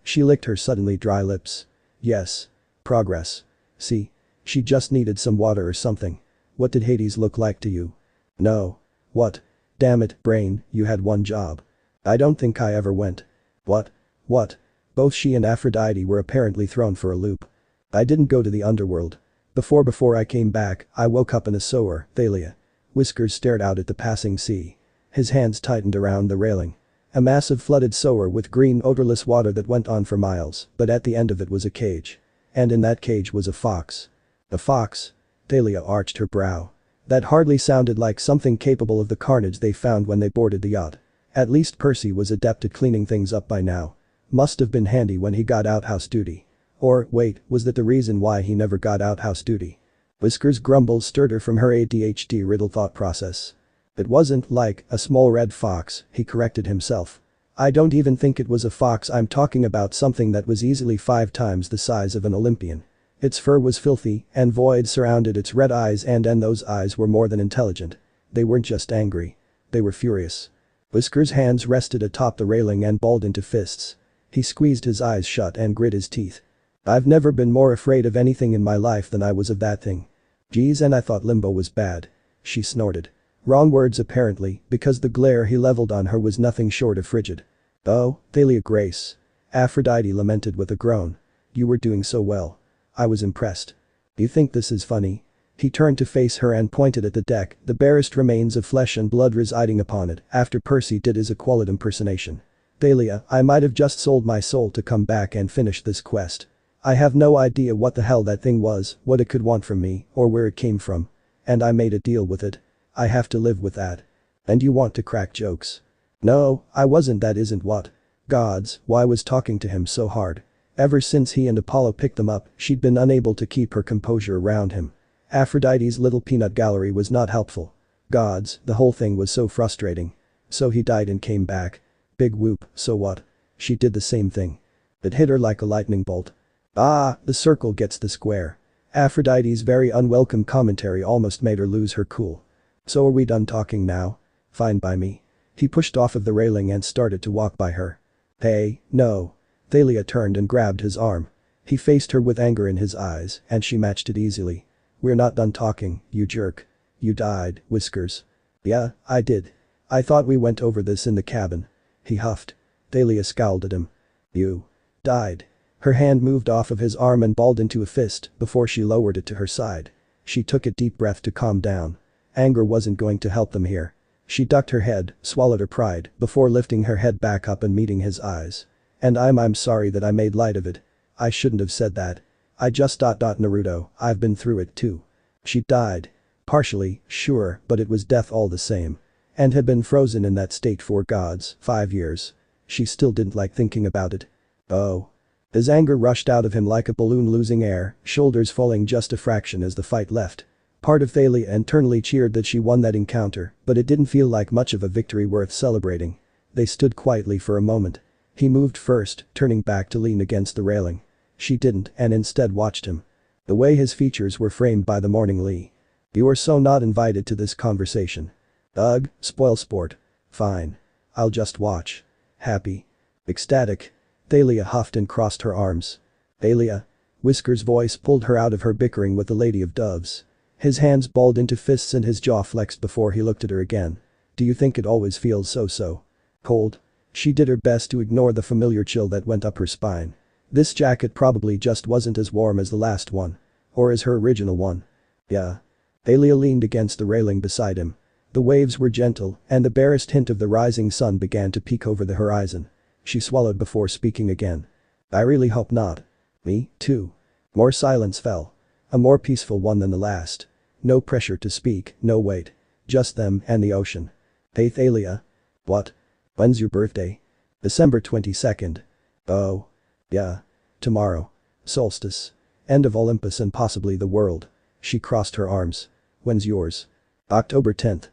She licked her suddenly dry lips. Yes. Progress. See? She just needed some water or something. What did Hades look like to you? No. What? Damn it, brain, you had one job. I don't think I ever went. What? What? Both she and Aphrodite were apparently thrown for a loop. I didn't go to the underworld. Before I came back, I woke up in a sewer, Thalia. Whiskers stared out at the passing sea. His hands tightened around the railing. A massive flooded sewer with green odorless water that went on for miles, but at the end of it was a cage. And in that cage was a fox. A fox? Thalia arched her brow. That hardly sounded like something capable of the carnage they found when they boarded the yacht. At least Percy was adept at cleaning things up by now. Must have been handy when he got out house duty. Or, wait, was that the reason why he never got out house duty? Whiskers' grumbles stirred her from her ADHD-riddled thought process. It wasn't like a small red fox, he corrected himself. I don't even think it was a fox, I'm talking about something that was easily 5 times the size of an Olympian. Its fur was filthy and void surrounded its red eyes and those eyes were more than intelligent. They weren't just angry. They were furious. Whiskers' hands rested atop the railing and balled into fists. He squeezed his eyes shut and grit his teeth. I've never been more afraid of anything in my life than I was of that thing. Geez, and I thought limbo was bad. She snorted. Wrong words apparently, because the glare he leveled on her was nothing short of frigid. Oh, Thalia Grace. Aphrodite lamented with a groan. You were doing so well. I was impressed. You think this is funny? He turned to face her and pointed at the deck, the barest remains of flesh and blood residing upon it, after Percy did his Aqualid impersonation. Thalia, I might have just sold my soul to come back and finish this quest. I have no idea what the hell that thing was, what it could want from me, or where it came from. And I made a deal with it. I have to live with that. And you want to crack jokes? No, I wasn't, that isn't what. Gods, why was talking to him so hard? Ever since he and Apollo picked them up, she'd been unable to keep her composure around him. Aphrodite's little peanut gallery was not helpful. Gods, the whole thing was so frustrating. So he died and came back. Big whoop, so what? She did the same thing. It hit her like a lightning bolt. Ah, the circle gets the square. Aphrodite's very unwelcome commentary almost made her lose her cool. So are we done talking now? Fine by me. He pushed off of the railing and started to walk by her. Hey, no. Thalia turned and grabbed his arm. He faced her with anger in his eyes and she matched it easily. We're not done talking, you jerk. You died, Whiskers. Yeah, I did. I thought we went over this in the cabin. He huffed. Thalia scowled at him. You died. Her hand moved off of his arm and balled into a fist before she lowered it to her side. She took a deep breath to calm down. Anger wasn't going to help them here. She ducked her head, swallowed her pride, before lifting her head back up and meeting his eyes. And I'm sorry that I made light of it. I shouldn't have said that. I just Naruto, I've been through it too. She died. Partially, sure, but it was death all the same. And had been frozen in that state for 5 years. She still didn't like thinking about it. Oh. His anger rushed out of him like a balloon losing air, shoulders falling just a fraction as the fight left. Part of Thalia internally cheered that she won that encounter, but it didn't feel like much of a victory worth celebrating. They stood quietly for a moment. He moved first, turning back to lean against the railing. She didn't and instead watched him. The way his features were framed by the morning Lee. You are so not invited to this conversation. Ugh, spoil sport. Fine. I'll just watch. Happy. Ecstatic. Thalia huffed and crossed her arms. Thalia. Whisker's voice pulled her out of her bickering with the Lady of Doves. His hands balled into fists and his jaw flexed before he looked at her again. Do you think it always feels so cold? She did her best to ignore the familiar chill that went up her spine. This jacket probably just wasn't as warm as the last one. Or as her original one. Yeah. Thalia leaned against the railing beside him. The waves were gentle, and the barest hint of the rising sun began to peek over the horizon. She swallowed before speaking again. I really hope not. Me, too. More silence fell. A more peaceful one than the last. No pressure to speak, no weight. Just them and the ocean. Hey Thalia. What? When's your birthday? December 22nd. Oh. Yeah. Tomorrow. Solstice. End of Olympus and possibly the world. She crossed her arms. When's yours? October 10th.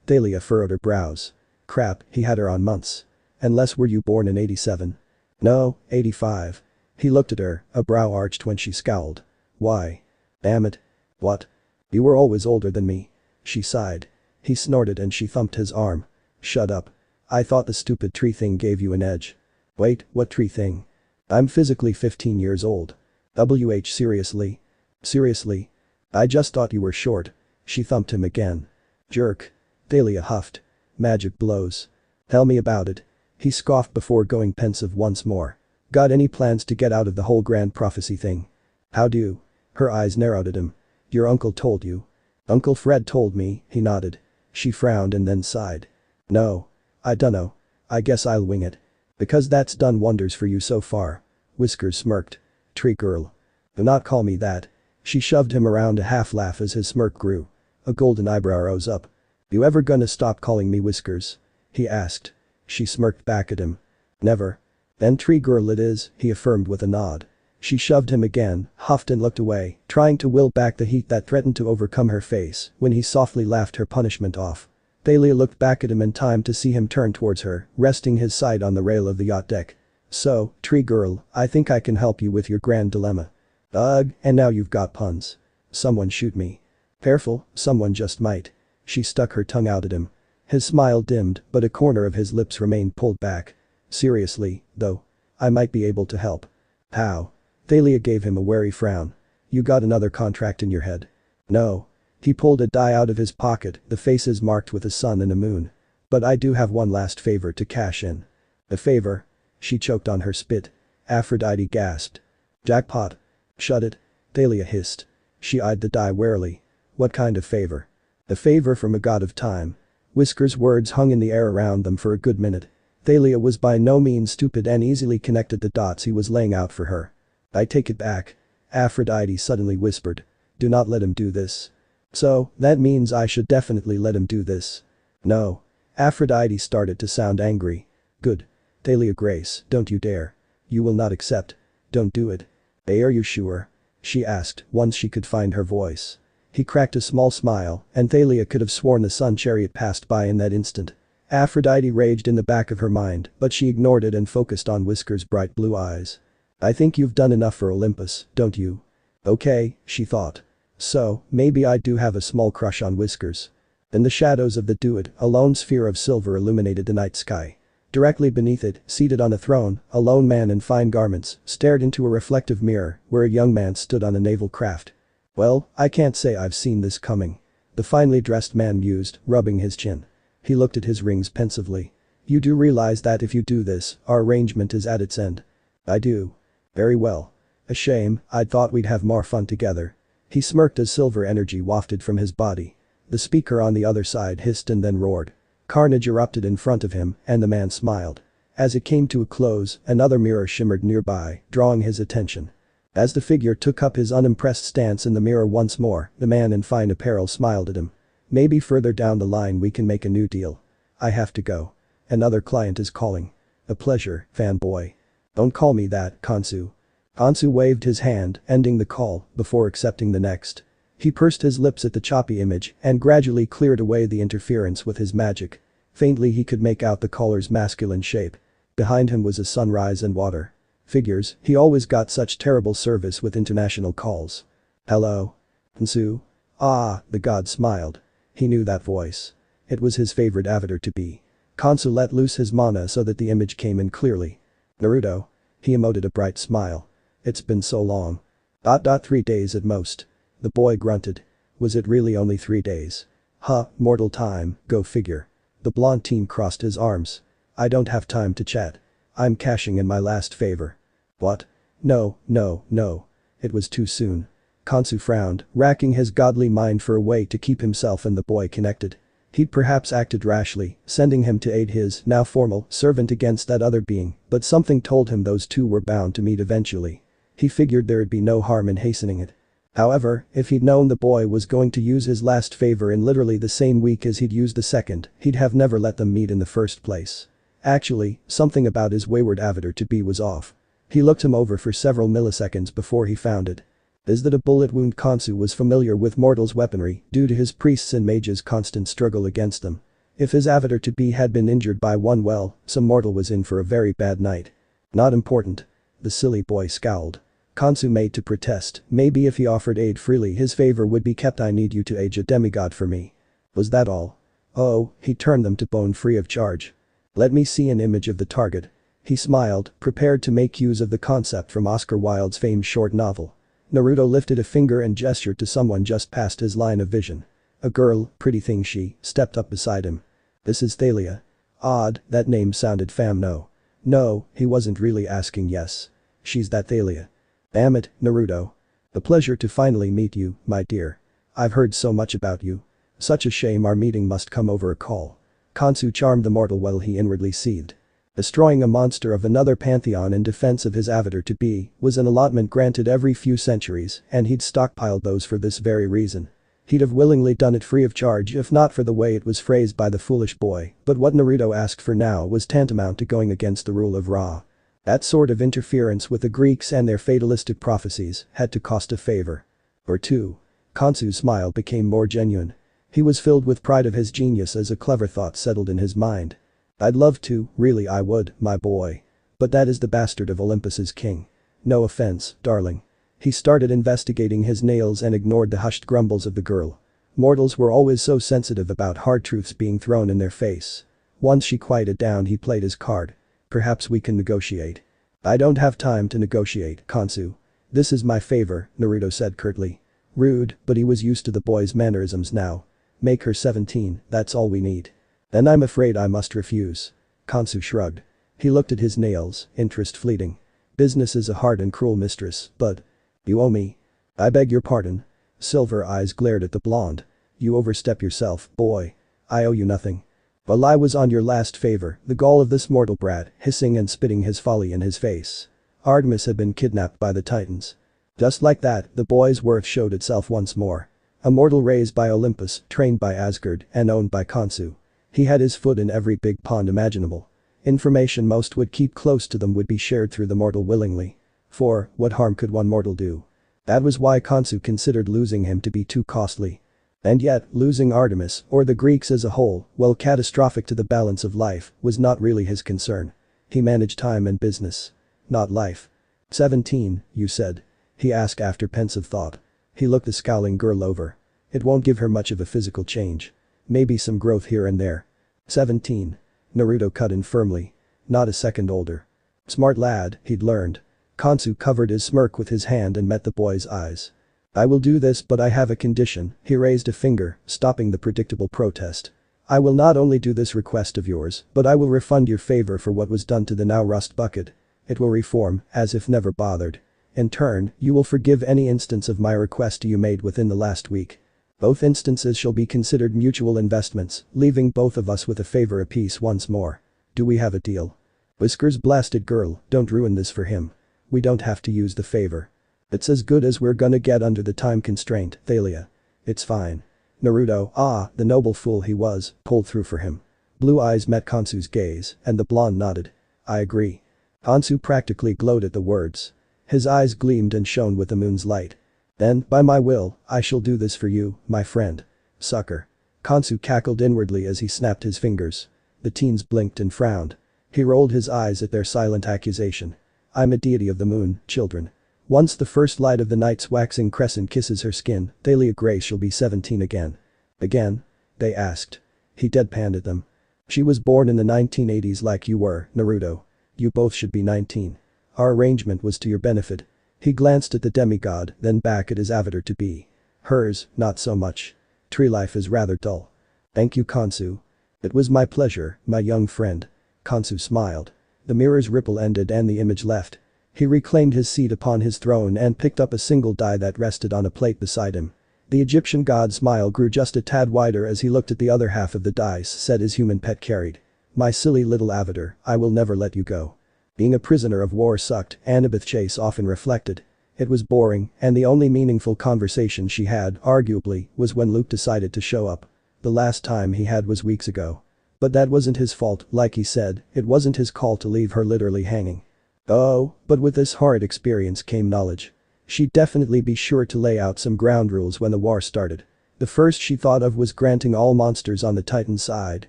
Thalia furrowed her brows. Crap, he had her on months. Unless were you born in 87? No, 85. He looked at her, a brow arched when she scowled. Why? Damn it. What? You were always older than me. She sighed. He snorted and she thumped his arm. Shut up. I thought the stupid tree thing gave you an edge. Wait, what tree thing? I'm physically 15 years old. Seriously? Seriously? I just thought you were short. She thumped him again. Jerk. Thalia huffed. Magic blows. Tell me about it. He scoffed before going pensive once more. Got any plans to get out of the whole grand prophecy thing? How do? Her eyes narrowed at him. Your uncle told you. Uncle Fred told me, he nodded. She frowned and then sighed. No. I dunno. I guess I'll wing it. Because that's done wonders for you so far. Whiskers smirked. Tree girl. Do not call me that. She shoved him around a half laugh as his smirk grew. A golden eyebrow rose up. You ever gonna stop calling me Whiskers? He asked. She smirked back at him. Never. Then tree girl it is, he affirmed with a nod. She shoved him again, huffed and looked away, trying to will back the heat that threatened to overcome her face when he softly laughed her punishment off. Thalia looked back at him in time to see him turn towards her, resting his side on the rail of the yacht deck. So, tree girl, I think I can help you with your grand dilemma. Ugh, and now you've got puns. Someone shoot me. Careful, someone just might. She stuck her tongue out at him. His smile dimmed, but a corner of his lips remained pulled back. Seriously, though. I might be able to help. How? Thalia gave him a wary frown. You got another contract in your head? No. He pulled a die out of his pocket, the faces marked with a sun and a moon. But I do have one last favor to cash in. A favor? She choked on her spit. Aphrodite gasped. Jackpot. Shut it. Thalia hissed. She eyed the die warily. What kind of favor? A favor from a god of time. Whisker's words hung in the air around them for a good minute. Thalia was by no means stupid and easily connected the dots he was laying out for her. I take it back. Aphrodite suddenly whispered. Do not let him do this. So, that means I should definitely let him do this. No. Aphrodite started to sound angry. Good. Thalia Grace, don't you dare. You will not accept. Don't do it. Hey, are you sure? She asked, once she could find her voice. He cracked a small smile, and Thalia could have sworn the sun chariot passed by in that instant. Aphrodite raged in the back of her mind, but she ignored it and focused on Whisker's bright blue eyes. I think you've done enough for Olympus, don't you? Okay, she thought. So, maybe I do have a small crush on Whiskers. In the shadows of the Duel, a lone sphere of silver illuminated the night sky. Directly beneath it, seated on a throne, a lone man in fine garments stared into a reflective mirror where a young man stood on a naval craft. Well, I can't say I've seen this coming. The finely dressed man mused, rubbing his chin. He looked at his rings pensively. You do realize that if you do this, our arrangement is at its end? I do. Very well. A shame, I'd thought we'd have more fun together. He smirked as silver energy wafted from his body. The speaker on the other side hissed and then roared. Carnage erupted in front of him, and the man smiled. As it came to a close, another mirror shimmered nearby, drawing his attention. As the figure took up his unimpressed stance in the mirror once more, the man in fine apparel smiled at him. Maybe further down the line we can make a new deal. I have to go. Another client is calling. A pleasure, fanboy. Don't call me that, Kansu. Kansu waved his hand, ending the call, before accepting the next. He pursed his lips at the choppy image and gradually cleared away the interference with his magic. Faintly he could make out the caller's masculine shape. Behind him was a sunrise and water. Figures, he always got such terrible service with international calls. Hello? Kansu? Ah, the god smiled. He knew that voice. It was his favorite avatar to be. Kansu let loose his mana so that the image came in clearly. Naruto? He emoted a bright smile. It's been so long. 3 days at most. The boy grunted. Was it really only 3 days? Huh, mortal time, go figure. The blonde teen crossed his arms. I don't have time to chat. I'm cashing in my last favor. What? No, no, no. It was too soon. Kansu frowned, racking his godly mind for a way to keep himself and the boy connected. He'd perhaps acted rashly, sending him to aid his, now formal, servant against that other being, but something told him those two were bound to meet eventually. He figured there'd be no harm in hastening it. However, if he'd known the boy was going to use his last favor in literally the same week as he'd used the second, he'd have never let them meet in the first place. Actually, something about his wayward avatar-to-be was off. He looked him over for several milliseconds before he found it. Is that a bullet wound? Kansu was familiar with mortals' weaponry due to his priests' and mages' constant struggle against them. If his avatar-to-be had been injured by one, well, some mortal was in for a very bad night. Not important. The silly boy scowled. Kansu made to protest, maybe if he offered aid freely his favor would be kept. I need you to age a demigod for me. Was that all? Oh, he turned them to bone free of charge. Let me see an image of the target. He smiled, prepared to make use of the concept from Oscar Wilde's famed short novel. Naruto lifted a finger and gestured to someone just past his line of vision. A girl, pretty thing she, stepped up beside him. This is Thalia. Odd, that name sounded no. No, he wasn't really asking yes. She's that Thalia. Damn it, Naruto. A pleasure to finally meet you, my dear. I've heard so much about you. Such a shame our meeting must come over a call. Kansu charmed the mortal while he inwardly seethed. Destroying a monster of another pantheon in defense of his avatar-to-be was an allotment granted every few centuries, and he'd stockpiled those for this very reason. He'd have willingly done it free of charge if not for the way it was phrased by the foolish boy, but what Naruto asked for now was tantamount to going against the rule of Ra. That sort of interference with the Greeks and their fatalistic prophecies had to cost a favor. Or two. Kansu's smile became more genuine. He was filled with pride of his genius as a clever thought settled in his mind. I'd love to, really I would, my boy. But that is the bastard of Olympus's king. No offense, darling. He started investigating his nails and ignored the hushed grumbles of the girl. Mortals were always so sensitive about hard truths being thrown in their face. Once she quieted down he played his card. Perhaps we can negotiate. I don't have time to negotiate, Kansu. This is my favor, Naruto said curtly. Rude, but he was used to the boy's mannerisms now. Make her 17, that's all we need. Then I'm afraid I must refuse. Kansu shrugged. He looked at his nails, interest fleeting. Business is a hard and cruel mistress, but… You owe me. I beg your pardon. Silver eyes glared at the blonde. You overstep yourself, boy. I owe you nothing. While I was on your last favor, the gall of this mortal brat, hissing and spitting his folly in his face. Artemis had been kidnapped by the Titans. Just like that, the boy's worth showed itself once more. A mortal raised by Olympus, trained by Asgard, and owned by Kansu. He had his foot in every big pond imaginable. Information most would keep close to them would be shared through the mortal willingly. For, what harm could one mortal do? That was why Kansu considered losing him to be too costly. And yet, losing Artemis, or the Greeks as a whole, while catastrophic to the balance of life, was not really his concern. He managed time and business. Not life. 17, you said? He asked after pensive thought. He looked the scowling girl over. It won't give her much of a physical change. Maybe some growth here and there. 17. Naruto cut in firmly. Not a second older. Smart lad, he'd learned. Kansu covered his smirk with his hand and met the boy's eyes. I will do this, but I have a condition. He raised a finger, stopping the predictable protest. I will not only do this request of yours, but I will refund your favor for what was done to the now rust bucket. It will reform, as if never bothered. In turn, you will forgive any instance of my request you made within the last week. Both instances shall be considered mutual investments, leaving both of us with a favor apiece once more. Do we have a deal? Whiskers blasted girl, don't ruin this for him. We don't have to use the favor. It's as good as we're gonna get under the time constraint, Thalia. It's fine. Naruto, the noble fool he was, pulled through for him. Blue eyes met Kansu's gaze, and the blonde nodded. I agree. Kansu practically glowed at the words. His eyes gleamed and shone with the moon's light. Then, by my will, I shall do this for you, my friend. Sucker. Kansu cackled inwardly as he snapped his fingers. The teens blinked and frowned. He rolled his eyes at their silent accusation. I'm a deity of the moon, children. Once the first light of the night's waxing crescent kisses her skin, Thalia Gray shall be 17 again. Again? They asked. He deadpanned at them. She was born in the 1980s like you were, Naruto. You both should be 19. Our arrangement was to your benefit. He glanced at the demigod, then back at his avatar-to-be. Hers, not so much. Tree life is rather dull. Thank you, Kansu. It was my pleasure, my young friend. Kansu smiled. The mirror's ripple ended and the image left. He reclaimed his seat upon his throne and picked up a single die that rested on a plate beside him. The Egyptian god's smile grew just a tad wider as he looked at the other half of the dice set his human pet carried. My silly little avatar, I will never let you go. Being a prisoner of war sucked, Annabeth Chase often reflected. It was boring, and the only meaningful conversation she had, arguably, was when Luke decided to show up. The last time he had was weeks ago. But that wasn't his fault, like he said, it wasn't his call to leave her literally hanging. Oh, but with this horrid experience came knowledge. She'd definitely be sure to lay out some ground rules when the war started. The first she thought of was granting all monsters on the Titan side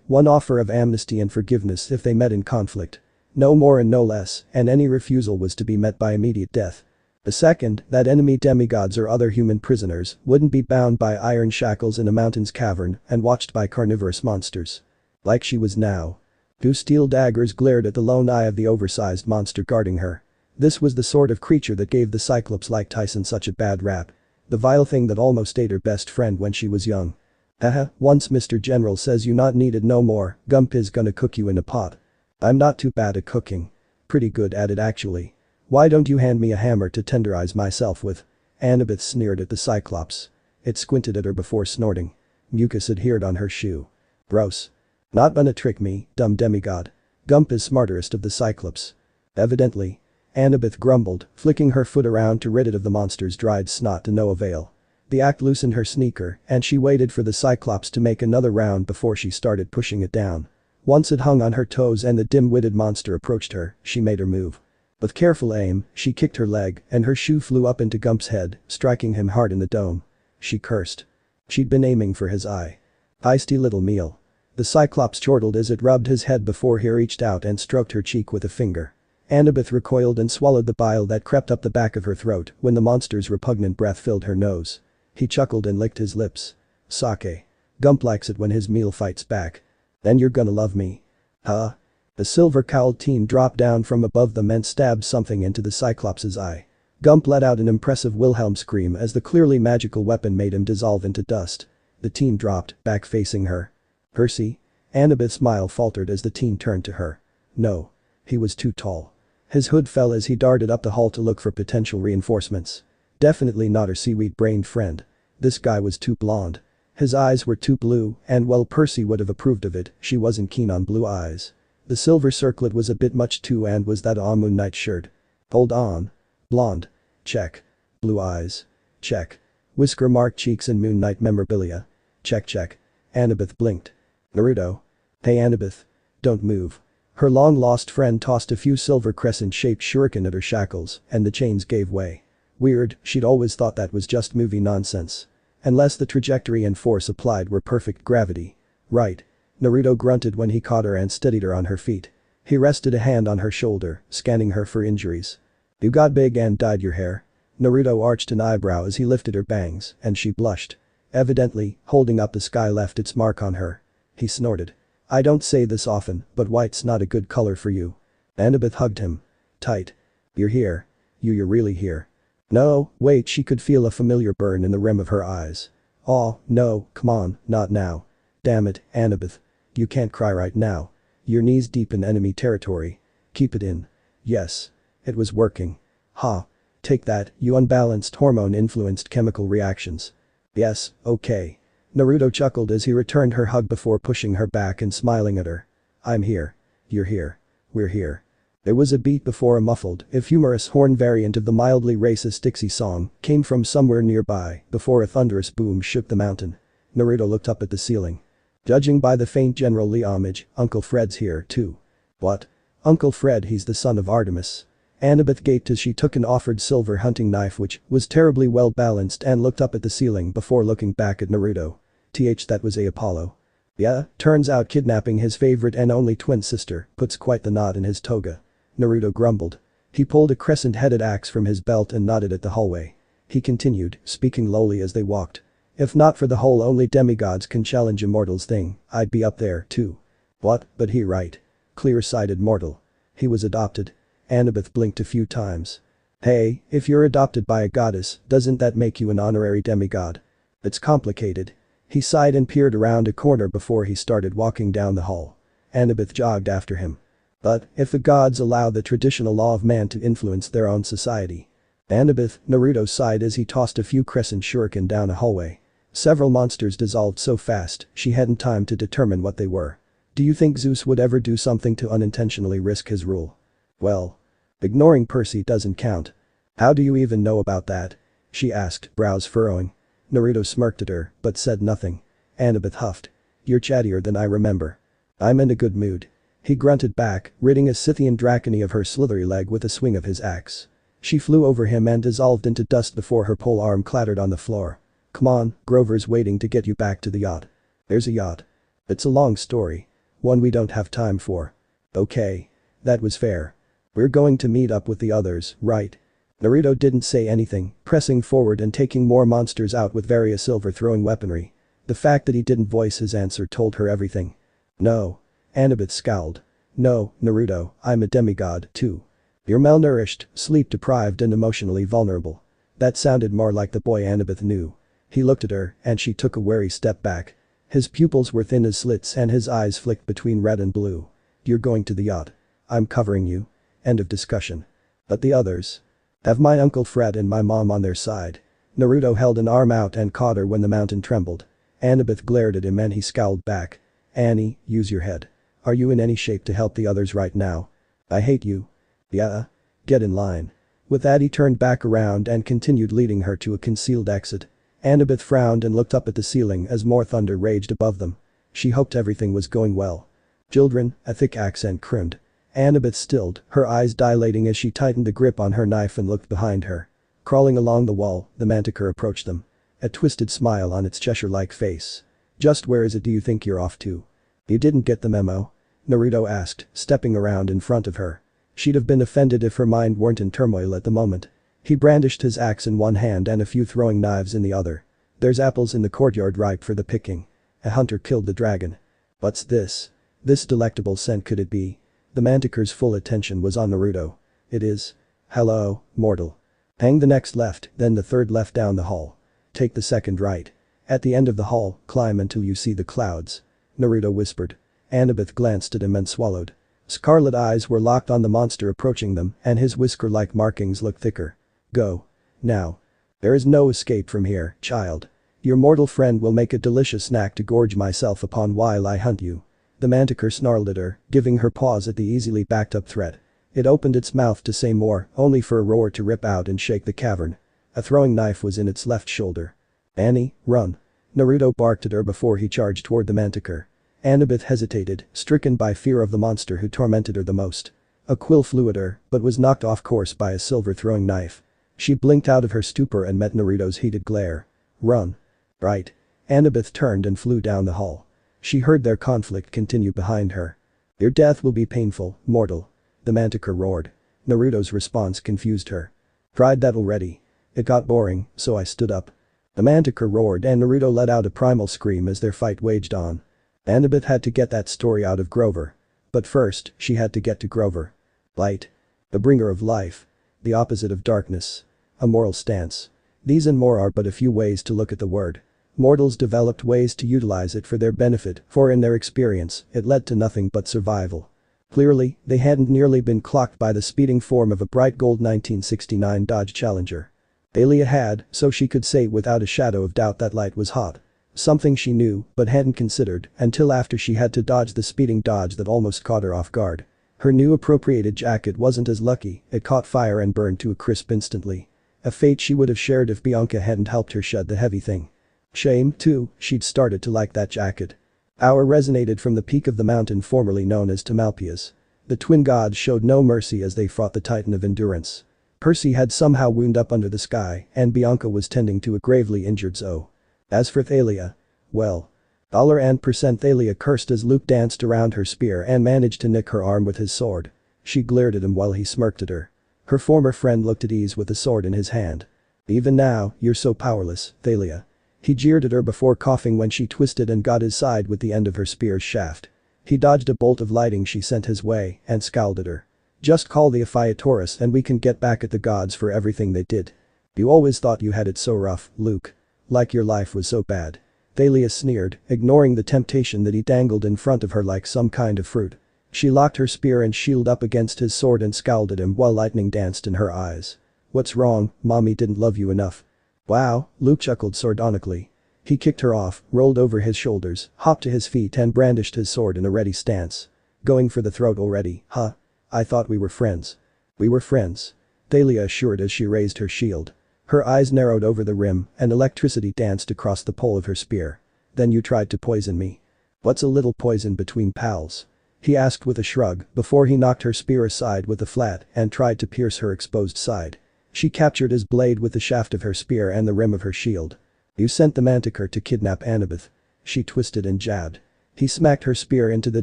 one offer of amnesty and forgiveness if they met in conflict. No more and no less, and any refusal was to be met by immediate death. The second, that enemy demigods or other human prisoners wouldn't be bound by iron shackles in a mountain's cavern and watched by carnivorous monsters. Like she was now. Two steel daggers glared at the lone eye of the oversized monster guarding her. This was the sort of creature that gave the Cyclops-like Tyson such a bad rap. The vile thing that almost ate her best friend when she was young. Haha, once Mr. General says you not needed no more, Gump is gonna cook you in a pot. I'm not too bad at cooking. Pretty good at it actually. Why don't you hand me a hammer to tenderize myself with? Annabeth sneered at the Cyclops. It squinted at her before snorting. Mucus adhered on her shoe. Gross. Not gonna trick me, dumb demigod. Gump is smarterest of the Cyclops. Evidently. Annabeth grumbled, flicking her foot around to rid it of the monster's dried snot to no avail. The act loosened her sneaker and she waited for the Cyclops to make another round before she started pushing it down. Once it hung on her toes and the dim-witted monster approached her, she made her move. With careful aim, she kicked her leg and her shoe flew up into Gump's head, striking him hard in the dome. She cursed. She'd been aiming for his eye. Feisty little meal. The Cyclops chortled as it rubbed his head before he reached out and stroked her cheek with a finger. Annabeth recoiled and swallowed the bile that crept up the back of her throat when the monster's repugnant breath filled her nose. He chuckled and licked his lips. Sake. Gump likes it when his meal fights back. Then you're gonna love me. Huh? The silver-cowled teen dropped down from above them and stabbed something into the Cyclops' eye. Gump let out an impressive Wilhelm scream as the clearly magical weapon made him dissolve into dust. The teen dropped, back facing her. Percy? Annabeth's smile faltered as the teen turned to her. No. He was too tall. His hood fell as he darted up the hall to look for potential reinforcements. Definitely not her seaweed-brained friend. This guy was too blonde. His eyes were too blue, and while Percy would have approved of it, she wasn't keen on blue eyes. The silver circlet was a bit much too, and was that a Moon Knight shirt? Hold on. Blonde. Check. Blue eyes. Check. Whisker-marked cheeks and Moon Knight memorabilia. Check check. Annabeth blinked. Naruto. Hey Annabeth. Don't move. Her long-lost friend tossed a few silver crescent-shaped shuriken at her shackles, and the chains gave way. Weird, she'd always thought that was just movie nonsense. Unless the trajectory and force applied were perfect gravity. Right. Naruto grunted when he caught her and steadied her on her feet. He rested a hand on her shoulder, scanning her for injuries. You got big and dyed your hair? Naruto arched an eyebrow as he lifted her bangs, and she blushed. Evidently, holding up the sky left its mark on her. He snorted. I don't say this often, but white's not a good color for you. Annabeth hugged him. Tight. You're here. You're really here. No, wait, she could feel a familiar burn in the rim of her eyes. Aw, no, come on, not now. Damn it, Annabeth. You can't cry right now. You're knees deep in enemy territory. Keep it in. Yes. It was working. Ha. Take that, you unbalanced hormone-influenced chemical reactions. Yes, okay. Naruto chuckled as he returned her hug before pushing her back and smiling at her. I'm here. You're here. We're here. There was a beat before a muffled, if humorous horn variant of the mildly racist Dixie song came from somewhere nearby before a thunderous boom shook the mountain. Naruto looked up at the ceiling. Judging by the faint general Lee homage, Uncle Fred's here too. What? Uncle Fred, he's the son of Artemis. Annabeth gaped as she took an offered silver hunting knife which was terribly well balanced and looked up at the ceiling before looking back at Naruto. That was a Apollo. Yeah, turns out kidnapping his favorite and only twin sister puts quite the knot in his toga. Naruto grumbled. He pulled a crescent-headed axe from his belt and nodded at the hallway. He continued, speaking lowly as they walked. If not for the whole only demigods can challenge immortals thing, I'd be up there too. What, but he right. Clear-sighted mortal. He was adopted. Annabeth blinked a few times. Hey, if you're adopted by a goddess, doesn't that make you an honorary demigod? It's complicated. He sighed and peered around a corner before he started walking down the hall. Annabeth jogged after him. But, if the gods allow the traditional law of man to influence their own society. Annabeth, Naruto sighed as he tossed a few crescent shuriken down a hallway. Several monsters dissolved so fast, she hadn't time to determine what they were. Do you think Zeus would ever do something to unintentionally risk his rule? Well. Ignoring Percy doesn't count. How do you even know about that? She asked, brows furrowing. Naruto smirked at her, but said nothing. Annabeth huffed. You're chattier than I remember. I'm in a good mood. He grunted back, ridding a Scythian Dracony of her slithery leg with a swing of his axe. She flew over him and dissolved into dust before her pole arm clattered on the floor. Come on, Grover's waiting to get you back to the yacht. There's a yacht. It's a long story. One we don't have time for. Okay. That was fair. We're going to meet up with the others, right? Naruto didn't say anything, pressing forward and taking more monsters out with various silver-throwing weaponry. The fact that he didn't voice his answer told her everything. No. Annabeth scowled. No, Naruto, I'm a demigod, too. You're malnourished, sleep-deprived and emotionally vulnerable. That sounded more like the boy Annabeth knew. He looked at her, and she took a wary step back. His pupils were thin as slits and his eyes flicked between red and blue. You're going to the yacht. I'm covering you. End of discussion. But the others? Have my Uncle Fred and my mom on their side. Naruto held an arm out and caught her when the mountain trembled. Annabeth glared at him and he scowled back. Annie, use your head. Are you in any shape to help the others right now? I hate you. Yeah? Get in line. With that he turned back around and continued leading her to a concealed exit. Annabeth frowned and looked up at the ceiling as more thunder raged above them. She hoped everything was going well. Children, a thick accent crooned. Annabeth stilled, her eyes dilating as she tightened the grip on her knife and looked behind her. Crawling along the wall, the manticore approached them. A twisted smile on its Cheshire-like face. Just where is it do you think you're off to? You didn't get the memo? Naruto asked, stepping around in front of her. She'd have been offended if her mind weren't in turmoil at the moment. He brandished his axe in one hand and a few throwing knives in the other. There's apples in the courtyard ripe for the picking. A hunter killed the dragon. What's this? This delectable scent could it be? The manticore's full attention was on Naruto. It is. Hello, mortal. Hang the next left, then the third left down the hall. Take the second right. At the end of the hall, climb until you see the clouds. Naruto whispered. Annabeth glanced at him and swallowed. Scarlet eyes were locked on the monster approaching them and his whisker-like markings looked thicker. Go. Now. There is no escape from here, child. Your mortal friend will make a delicious snack to gorge myself upon while I hunt you. The manticore snarled at her, giving her pause at the easily backed-up threat. It opened its mouth to say more, only for a roar to rip out and shake the cavern. A throwing knife was in its left shoulder. Annie, run. Naruto barked at her before he charged toward the manticore. Annabeth hesitated, stricken by fear of the monster who tormented her the most. A quill flew at her, but was knocked off course by a silver throwing knife. She blinked out of her stupor and met Naruto's heated glare. Run. Right. Annabeth turned and flew down the hall. She heard their conflict continue behind her. Your death will be painful, mortal. The manticore roared. Naruto's response confused her. Tried that already. It got boring, so I stood up. The manticore roared and Naruto let out a primal scream as their fight waged on. Annabeth had to get that story out of Grover. But first, she had to get to Grover. Light. The bringer of life. The opposite of darkness. A moral stance. These and more are but a few ways to look at the word. Mortals developed ways to utilize it for their benefit, for in their experience, it led to nothing but survival. Clearly, they hadn't nearly been clocked by the speeding form of a bright gold 1969 Dodge Challenger. Thalia had, so she could say without a shadow of doubt that light was hot. Something she knew, but hadn't considered, until after she had to dodge the speeding dodge that almost caught her off guard. Her new appropriated jacket wasn't as lucky, it caught fire and burned to a crisp instantly. A fate she would have shared if Bianca hadn't helped her shed the heavy thing. Shame, too, she'd started to like that jacket. Our resonated from the peak of the mountain formerly known as Tamalpias. The twin gods showed no mercy as they fought the titan of endurance. Percy had somehow wound up under the sky, and Bianca was tending to a gravely injured Zoe. As for Thalia, well. $% Thalia cursed as Luke danced around her spear and managed to nick her arm with his sword. She glared at him while he smirked at her. Her former friend looked at ease with the sword in his hand. Even now, you're so powerless, Thalia. He jeered at her before coughing when she twisted and got his side with the end of her spear's shaft. He dodged a bolt of lightning she sent his way and scowled at her. Just call the Ephiatorus and we can get back at the gods for everything they did. You always thought you had it so rough, Luke. Like your life was so bad. Thalia sneered, ignoring the temptation that he dangled in front of her like some kind of fruit. She locked her spear and shield up against his sword and scowled at him while lightning danced in her eyes. What's wrong, mommy didn't love you enough. Wow, Luke chuckled sardonically. He kicked her off, rolled over his shoulders, hopped to his feet and brandished his sword in a ready stance. Going for the throat already, huh? I thought we were friends. We were friends. Thalia assured as she raised her shield. Her eyes narrowed over the rim and electricity danced across the pole of her spear. Then you tried to poison me. What's a little poison between pals? He asked with a shrug before he knocked her spear aside with a flat and tried to pierce her exposed side. She captured his blade with the shaft of her spear and the rim of her shield. You sent the Manticore to kidnap Annabeth. She twisted and jabbed. He smacked her spear into the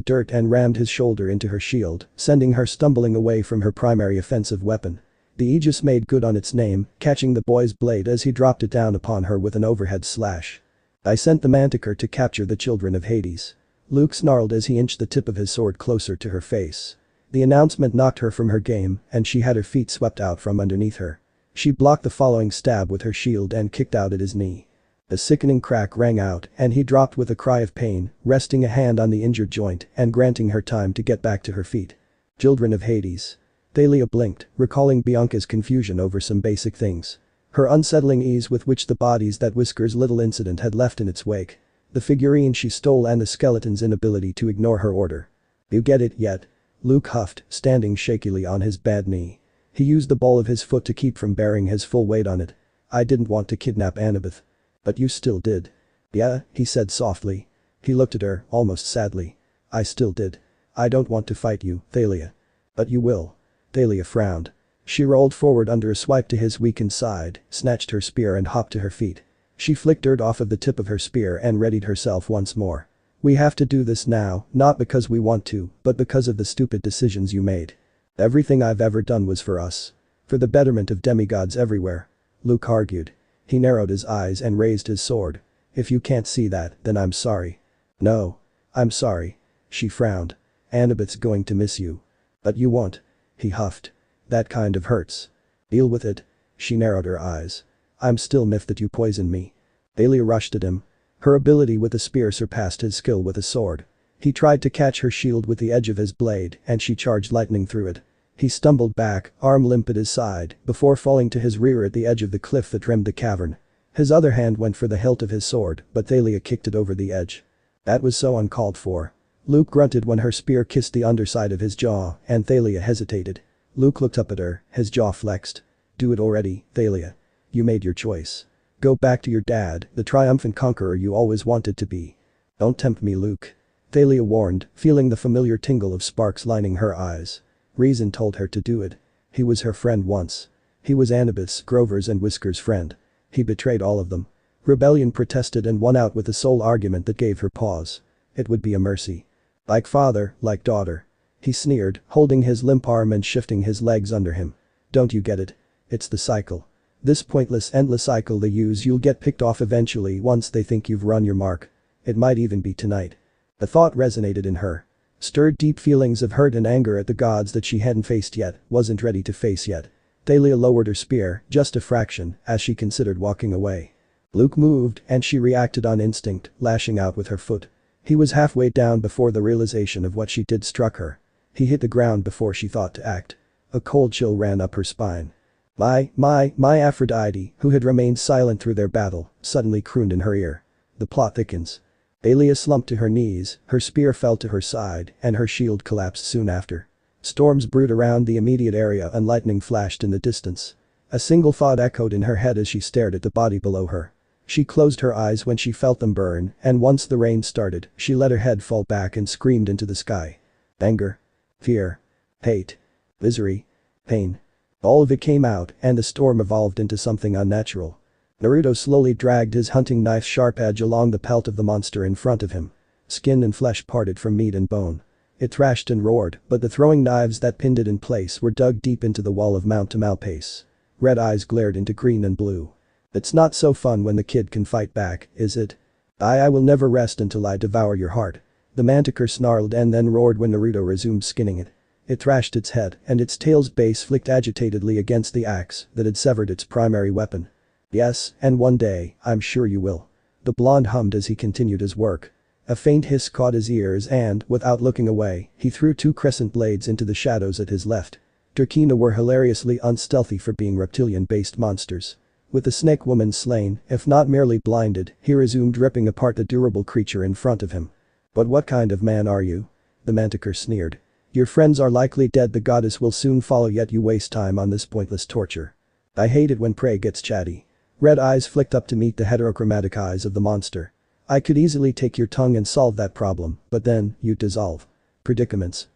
dirt and rammed his shoulder into her shield, sending her stumbling away from her primary offensive weapon. The Aegis made good on its name, catching the boy's blade as he dropped it down upon her with an overhead slash. I sent the Manticore to capture the children of Hades. Luke snarled as he inched the tip of his sword closer to her face. The announcement knocked her from her game and she had her feet swept out from underneath her. She blocked the following stab with her shield and kicked out at his knee. A sickening crack rang out and he dropped with a cry of pain, resting a hand on the injured joint and granting her time to get back to her feet. Children of Hades. Thalia blinked, recalling Bianca's confusion over some basic things. Her unsettling ease with which the bodies that Whisker's little incident had left in its wake. The figurine she stole and the skeleton's inability to ignore her order. You get it yet? Luke huffed, standing shakily on his bad knee. He used the ball of his foot to keep from bearing his full weight on it. I didn't want to kidnap Annabeth. But you still did. Yeah, he said softly. He looked at her, almost sadly. I still did. I don't want to fight you, Thalia. But you will. Thalia frowned. She rolled forward under a swipe to his weakened side, snatched her spear and hopped to her feet. She flicked dirt off of the tip of her spear and readied herself once more. We have to do this now, not because we want to, but because of the stupid decisions you made. Everything I've ever done was for us. For the betterment of demigods everywhere. Luke argued. He narrowed his eyes and raised his sword. If you can't see that, then I'm sorry. No. I'm sorry. She frowned. Annabeth's going to miss you. But you won't. He huffed. That kind of hurts. Deal with it. She narrowed her eyes. I'm still miffed that you poisoned me. Thalia rushed at him. Her ability with a spear surpassed his skill with a sword. He tried to catch her shield with the edge of his blade and she charged lightning through it. He stumbled back, arm limp at his side, before falling to his rear at the edge of the cliff that rimmed the cavern. His other hand went for the hilt of his sword, but Thalia kicked it over the edge. That was so uncalled for. Luke grunted when her spear kissed the underside of his jaw, and Thalia hesitated. Luke looked up at her, his jaw flexed. Do it already, Thalia. You made your choice. Go back to your dad, the triumphant conqueror you always wanted to be. Don't tempt me, Luke. Thalia warned, feeling the familiar tingle of sparks lining her eyes. Reason told her to do it. He was her friend once. He was Annabeth's, Grover's and Whisker's friend. He betrayed all of them. Rebellion protested and won out with the sole argument that gave her pause. It would be a mercy. Like father, like daughter. He sneered, holding his limp arm and shifting his legs under him. Don't you get it? It's the cycle. This pointless endless cycle they use. You'll get picked off eventually once they think you've run your mark. It might even be tonight. The thought resonated in her. Stirred deep feelings of hurt and anger at the gods that she hadn't faced yet, wasn't ready to face yet. Thalia lowered her spear, just a fraction, as she considered walking away. Luke moved, and she reacted on instinct, lashing out with her foot. He was halfway down before the realization of what she did struck her. He hit the ground before she thought to act. A cold chill ran up her spine. My Aphrodite, who had remained silent through their battle, suddenly crooned in her ear. The plot thickens. Thalia slumped to her knees, her spear fell to her side, and her shield collapsed soon after. Storms brewed around the immediate area and lightning flashed in the distance. A single thought echoed in her head as she stared at the body below her. She closed her eyes when she felt them burn, and once the rain started, she let her head fall back and screamed into the sky. Anger. Fear. Hate. Misery. Pain. All of it came out, and the storm evolved into something unnatural. Naruto slowly dragged his hunting knife's sharp edge along the pelt of the monster in front of him. Skin and flesh parted from meat and bone. It thrashed and roared, but the throwing knives that pinned it in place were dug deep into the wall of Mount Tamalpais. Red eyes glared into green and blue. It's not so fun when the kid can fight back, is it? I will never rest until I devour your heart. The manticore snarled and then roared when Naruto resumed skinning it. It thrashed its head, and its tail's base flicked agitatedly against the axe that had severed its primary weapon. Yes, and one day, I'm sure you will. The blonde hummed as he continued his work. A faint hiss caught his ears and, without looking away, he threw two crescent blades into the shadows at his left. Turkina were hilariously unstealthy for being reptilian-based monsters. With the snake woman slain, if not merely blinded, he resumed ripping apart the durable creature in front of him. But what kind of man are you? The manticore sneered. Your friends are likely dead, the goddess will soon follow, yet you waste time on this pointless torture. I hate it when prey gets chatty. Red eyes flicked up to meet the heterochromatic eyes of the monster. I could easily take your tongue and solve that problem, but then, you'd dissolve. Predicaments.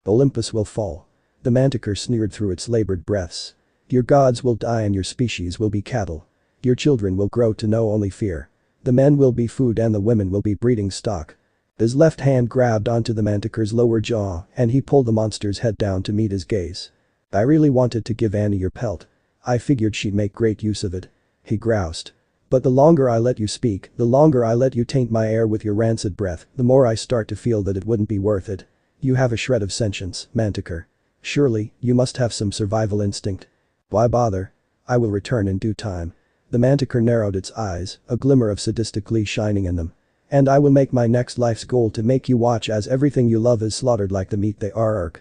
Olympus will fall. The manticore sneered through its labored breaths. Your gods will die and your species will be cattle. Your children will grow to know only fear. The men will be food and the women will be breeding stock. His left hand grabbed onto the manticore's lower jaw and he pulled the monster's head down to meet his gaze. I really wanted to give Annie your pelt. I figured she'd make great use of it. He groused. But the longer I let you speak, the longer I let you taint my air with your rancid breath, the more I start to feel that it wouldn't be worth it. You have a shred of sentience, manticore. Surely, you must have some survival instinct. Why bother? I will return in due time. The manticore narrowed its eyes, a glimmer of sadistic glee shining in them. And I will make my next life's goal to make you watch as everything you love is slaughtered like the meat they are.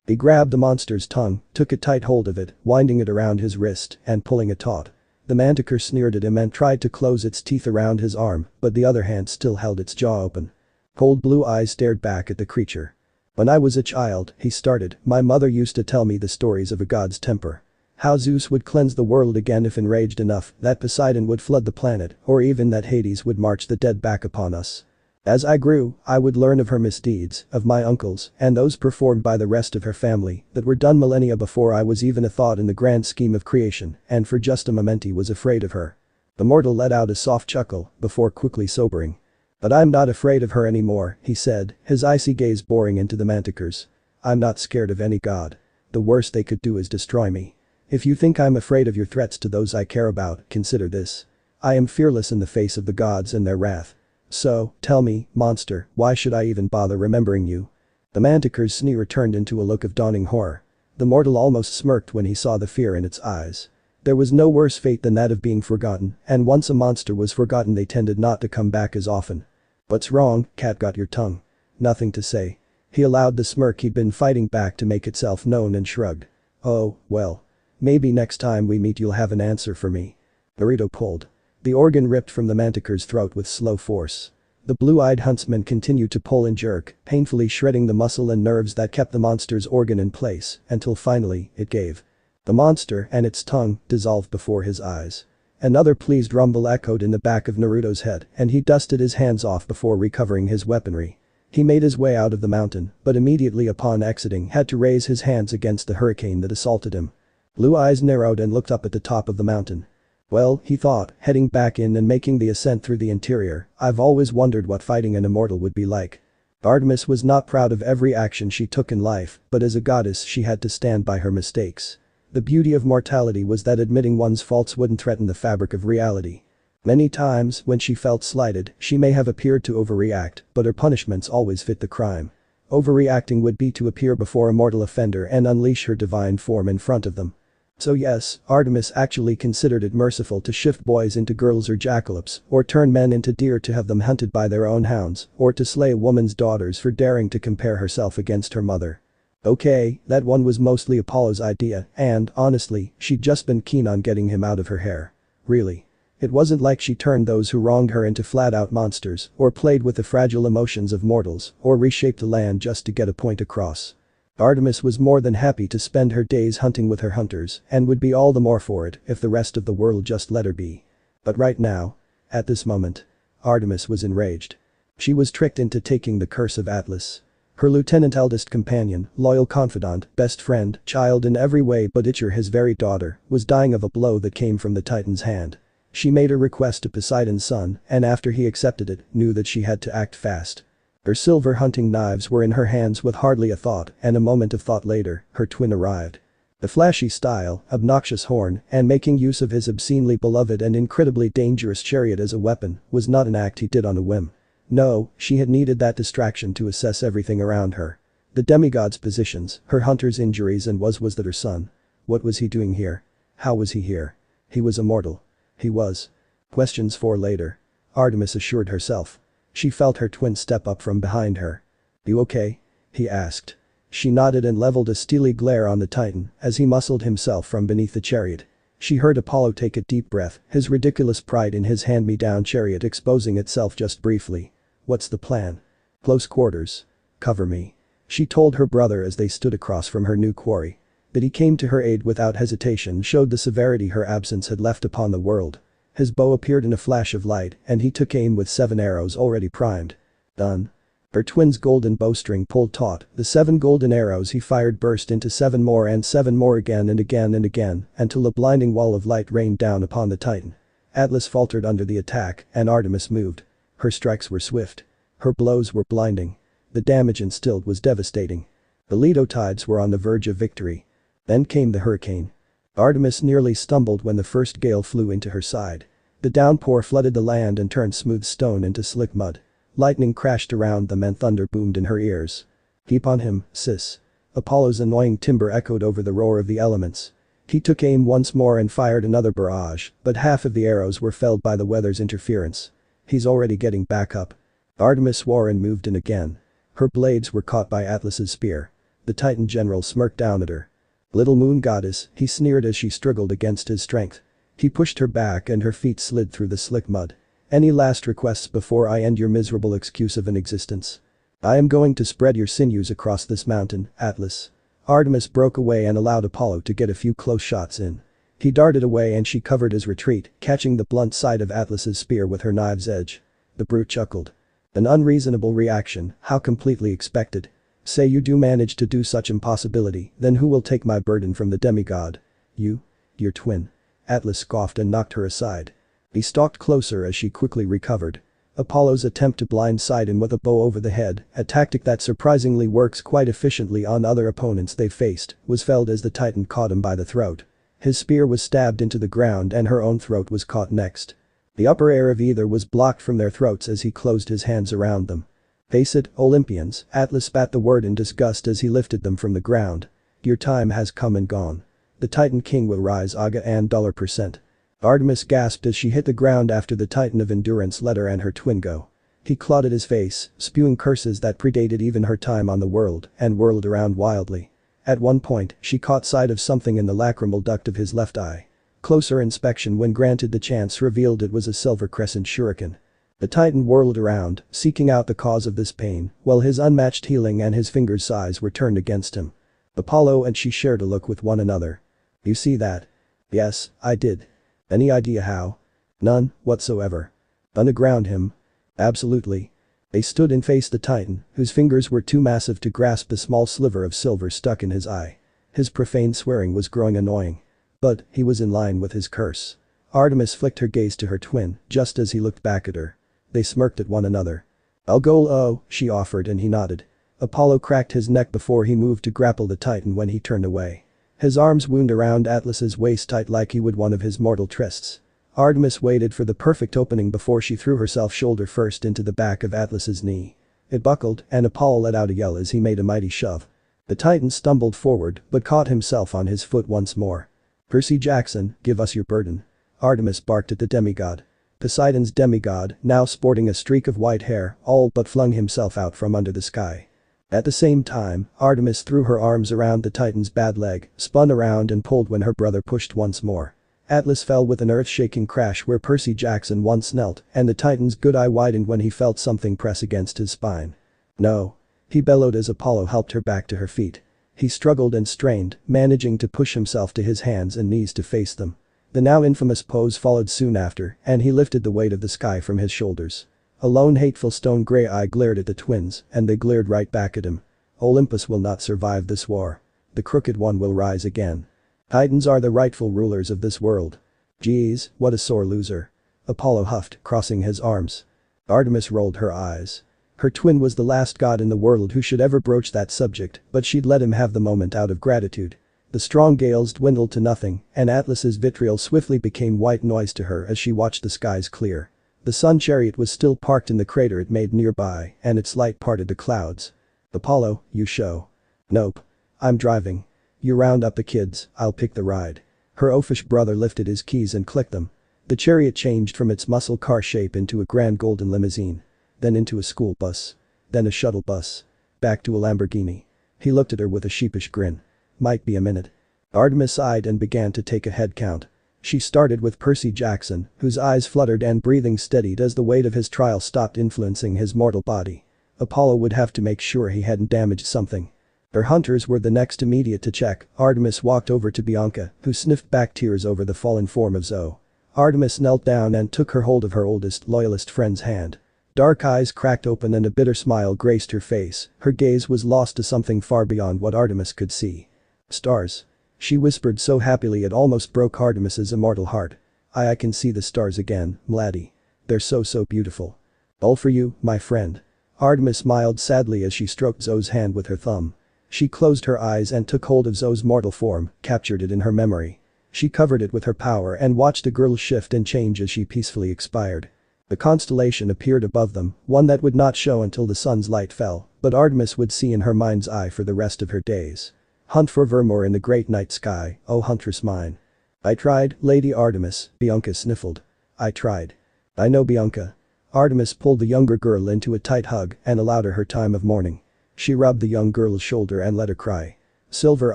He grabbed the monster's tongue, took a tight hold of it, winding it around his wrist and pulling it taut. The manticore sneered at him and tried to close its teeth around his arm, but the other hand still held its jaw open. Cold blue eyes stared back at the creature. When I was a child, he started, my mother used to tell me the stories of a god's temper. How Zeus would cleanse the world again if enraged enough, that Poseidon would flood the planet, or even that Hades would march the dead back upon us. As I grew, I would learn of her misdeeds, of my uncles, and those performed by the rest of her family, that were done millennia before I was even a thought in the grand scheme of creation, and for just a moment he was afraid of her. The mortal let out a soft chuckle, before quickly sobering. But I'm not afraid of her anymore, he said, his icy gaze boring into the manticore's. I'm not scared of any god. The worst they could do is destroy me. If you think I'm afraid of your threats to those I care about, consider this. I am fearless in the face of the gods and their wrath. So, tell me, monster, why should I even bother remembering you? The manticore's sneer turned into a look of dawning horror. The mortal almost smirked when he saw the fear in its eyes. There was no worse fate than that of being forgotten, and once a monster was forgotten they tended not to come back as often. What's wrong, cat got your tongue? Nothing to say. He allowed the smirk he'd been fighting back to make itself known and shrugged. Oh, well. Maybe next time we meet you'll have an answer for me. Naruto pulled. The organ ripped from the manticore's throat with slow force. The blue-eyed huntsman continued to pull and jerk, painfully shredding the muscle and nerves that kept the monster's organ in place, until finally, it gave. The monster and its tongue dissolved before his eyes. Another pleased rumble echoed in the back of Naruto's head and he dusted his hands off before recovering his weaponry. He made his way out of the mountain, but immediately upon exiting had to raise his hands against the hurricane that assaulted him. Blue eyes narrowed and looked up at the top of the mountain. Well, he thought, heading back in and making the ascent through the interior, I've always wondered what fighting an immortal would be like. Artemis was not proud of every action she took in life, but as a goddess she had to stand by her mistakes. The beauty of mortality was that admitting one's faults wouldn't threaten the fabric of reality. Many times, when she felt slighted, she may have appeared to overreact, but her punishments always fit the crime. Overreacting would be to appear before a mortal offender and unleash her divine form in front of them. So yes, Artemis actually considered it merciful to shift boys into girls or jackalopes, or turn men into deer to have them hunted by their own hounds, or to slay a woman's daughters for daring to compare herself against her mother. Okay, that one was mostly Apollo's idea, and, honestly, she'd just been keen on getting him out of her hair. Really. It wasn't like she turned those who wronged her into flat-out monsters, or played with the fragile emotions of mortals, or reshaped the land just to get a point across. Artemis was more than happy to spend her days hunting with her hunters, and would be all the more for it if the rest of the world just let her be. But right now, at this moment, Artemis was enraged. She was tricked into taking the curse of Atlas. Her lieutenant, eldest companion, loyal confidant, best friend, child in every way but Ichir, his very daughter, was dying of a blow that came from the Titan's hand. She made a request to Poseidon's son, and after he accepted it, knew that she had to act fast. Her silver hunting knives were in her hands with hardly a thought, and a moment of thought later, her twin arrived. The flashy style, obnoxious horn, and making use of his obscenely beloved and incredibly dangerous chariot as a weapon was not an act he did on a whim. No, she had needed that distraction to assess everything around her. The demigod's positions, her hunter's injuries, and was that her son? What was he doing here? How was he here? He was immortal. He was. Questions for later. Artemis assured herself. She felt her twin step up from behind her. "You okay?" he asked. She nodded and leveled a steely glare on the Titan as he muscled himself from beneath the chariot. She heard Apollo take a deep breath, his ridiculous pride in his hand-me-down chariot exposing itself just briefly. "What's the plan?" "Close quarters. Cover me," she told her brother as they stood across from her new quarry. That he came to her aid without hesitation showed the severity her absence had left upon the world. His bow appeared in a flash of light, and he took aim with 7 arrows already primed. Done. Her twin's golden bowstring pulled taut, the 7 golden arrows he fired burst into 7 more and 7 more again and again and again, until a blinding wall of light rained down upon the Titan. Atlas faltered under the attack, and Artemis moved. Her strikes were swift. Her blows were blinding. The damage instilled was devastating. The Letoides were on the verge of victory. Then came the hurricane. Artemis nearly stumbled when the first gale flew into her side. The downpour flooded the land and turned smooth stone into slick mud. Lightning crashed around them and thunder boomed in her ears. "Keep on him, sis." Apollo's annoying timbre echoed over the roar of the elements. He took aim once more and fired another barrage, but half of the arrows were felled by the weather's interference. "He's already getting back up." Artemis swore and moved in again. Her blades were caught by Atlas's spear. The Titan general smirked down at her. "Little moon goddess," he sneered as she struggled against his strength. He pushed her back and her feet slid through the slick mud. "Any last requests before I end your miserable excuse of an existence?" "I am going to spread your sinews across this mountain, Atlas." Artemis broke away and allowed Apollo to get a few close shots in. He darted away and she covered his retreat, catching the blunt side of Atlas's spear with her knife's edge. The brute chuckled. An unreasonable reaction, how completely expected. "Say you do manage to do such impossibility, then who will take my burden from the demigod?" "You? Your twin." Atlas scoffed and knocked her aside. He stalked closer as she quickly recovered. Apollo's attempt to blindside him with a bow over the head, a tactic that surprisingly works quite efficiently on other opponents they faced, was failed as the Titan caught him by the throat. His spear was stabbed into the ground and her own throat was caught next. The upper air of either was blocked from their throats as he closed his hands around them. "Face it, Olympians," Atlas spat the word in disgust as he lifted them from the ground. "Your time has come and gone. The Titan King will rise aga and $%. Artemis gasped as she hit the ground after the Titan of Endurance let her and her twin go. He clawed at his face, spewing curses that predated even her time on the world, and whirled around wildly. At one point, she caught sight of something in the lacrimal duct of his left eye. Closer inspection, when granted the chance, revealed it was a silver crescent shuriken. The Titan whirled around, seeking out the cause of this pain, while his unmatched healing and his fingers' size were turned against him. Apollo and she shared a look with one another. "You see that?" "Yes, I did." "Any idea how?" "None whatsoever." "Unaground him?" "Absolutely." They stood and faced the Titan, whose fingers were too massive to grasp the small sliver of silver stuck in his eye. His profane swearing was growing annoying. But, he was in line with his curse. Artemis flicked her gaze to her twin, just as he looked back at her. They smirked at one another. "I'll go low," she offered and he nodded. Apollo cracked his neck before he moved to grapple the Titan when he turned away. His arms wound around Atlas's waist tight like he would one of his mortal trysts. Artemis waited for the perfect opening before she threw herself shoulder first into the back of Atlas's knee. It buckled, and Apollo let out a yell as he made a mighty shove. The Titan stumbled forward but caught himself on his foot once more. "PercyJackson, give us your burden." Artemis barked at the demigod. Poseidon's demigod, now sporting a streak of white hair, all but flung himself out from under the sky. At the same time, Artemis threw her arms around the Titan's bad leg, spun around and pulled when her brother pushed once more. Atlas fell with an earth-shaking crash where PercyJackson once knelt, and the Titan's good eye widened when he felt something press against his spine. "No." He bellowed as Apollo helped her back to her feet. He struggled and strained, managing to push himself to his hands and knees to face them. The now infamous pose followed soon after, and he lifted the weight of the sky from his shoulders. A lone hateful stone grey eye glared at the twins, and they glared right back at him. Olympus will not survive this war. The Crooked One will rise again. Titans are the rightful rulers of this world. Geez, what a sore loser. Apollo huffed, crossing his arms. Artemis rolled her eyes. Her twin was the last god in the world who should ever broach that subject, but she'd let him have the moment out of gratitude. The strong gales dwindled to nothing, and Atlas's vitriol swiftly became white noise to her as she watched the skies clear. The sun chariot was still parked in the crater it made nearby, and its light parted the clouds. "Apollo, you show." "Nope. I'm driving. You round up the kids, I'll pick the ride." Her oafish brother lifted his keys and clicked them. The chariot changed from its muscle car shape into a grand golden limousine. Then into a school bus. Then a shuttle bus. Back to a Lamborghini. He looked at her with a sheepish grin. "Might be a minute." Artemis sighed and began to take a head count. She started with PercyJackson, whose eyes fluttered and breathing steadied as the weight of his trial stopped influencing his mortal body. Apollo would have to make sure he hadn't damaged something. Her hunters were the next immediate to check. Artemis walked over to Bianca, who sniffed back tears over the fallen form of Zoe. Artemis knelt down and took her hold of her oldest, loyalist friend's hand. Dark eyes cracked open and a bitter smile graced her face, her gaze was lost to something far beyond what Artemis could see. "Stars." She whispered so happily it almost broke Artemis's immortal heart. I can see the stars again, Mladdie. They're so beautiful." "All for you, my friend." Artemis smiled sadly as she stroked Zoe's hand with her thumb. She closed her eyes and took hold of Zoe's mortal form, captured it in her memory. She covered it with her power and watched the girl shift and change as she peacefully expired. The constellation appeared above them, one that would not show until the sun's light fell, but Artemis would see in her mind's eye for the rest of her days. Hunt for Vermor in the great night sky, oh huntress mine. "I tried, Lady Artemis," Bianca sniffled. "I tried." "I know, Bianca." Artemis pulled the younger girl into a tight hug and allowed her time of mourning. She rubbed the young girl's shoulder and let her cry. Silver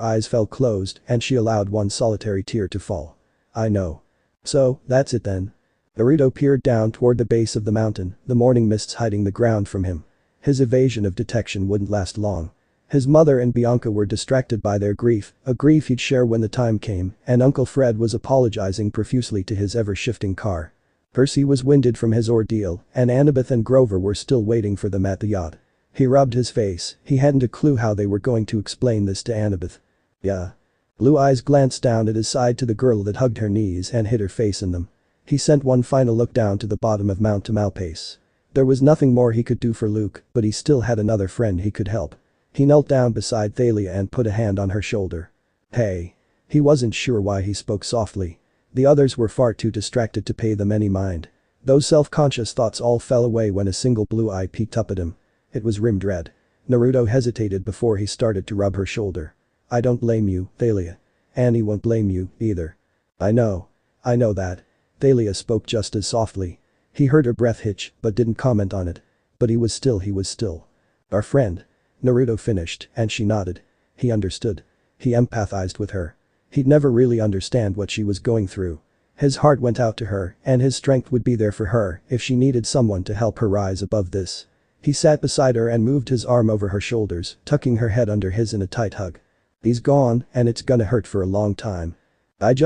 eyes fell closed and she allowed one solitary tear to fall. "I know. So, that's it then." Naruto peered down toward the base of the mountain, the morning mists hiding the ground from him. His evasion of detection wouldn't last long. His mother and Bianca were distracted by their grief, a grief he'd share when the time came, and Uncle Fred was apologizing profusely to his ever-shifting car. Percy was winded from his ordeal, and Annabeth and Grover were still waiting for them at the yacht. He rubbed his face, he hadn't a clue how they were going to explain this to Annabeth. "Yeah." Blue eyes glanced down at his side to the girl that hugged her knees and hid her face in them. He sent one final look down to the bottom of Mount Tamalpais. There was nothing more he could do for Luke, but he still had another friend he could help. He knelt down beside Thalia and put a hand on her shoulder. "Hey." He wasn't sure why he spoke softly. The others were far too distracted to pay them any mind. Those self-conscious thoughts all fell away when a single blue eye peeked up at him. It was rimmed red. Naruto hesitated before he started to rub her shoulder. "I don't blame you, Thalia. Annie won't blame you, either." I know that." Thalia spoke just as softly. He heard her breath hitch, but didn't comment on it. But he was still. "Our friend." Naruto finished, and she nodded. He understood. He empathized with her. He'd never really understand what she was going through. His heart went out to her, and his strength would be there for her if she needed someone to help her rise above this. He sat beside her and moved his arm over her shoulders, tucking her head under his in a tight hug. "He's gone, and it's gonna hurt for a long time."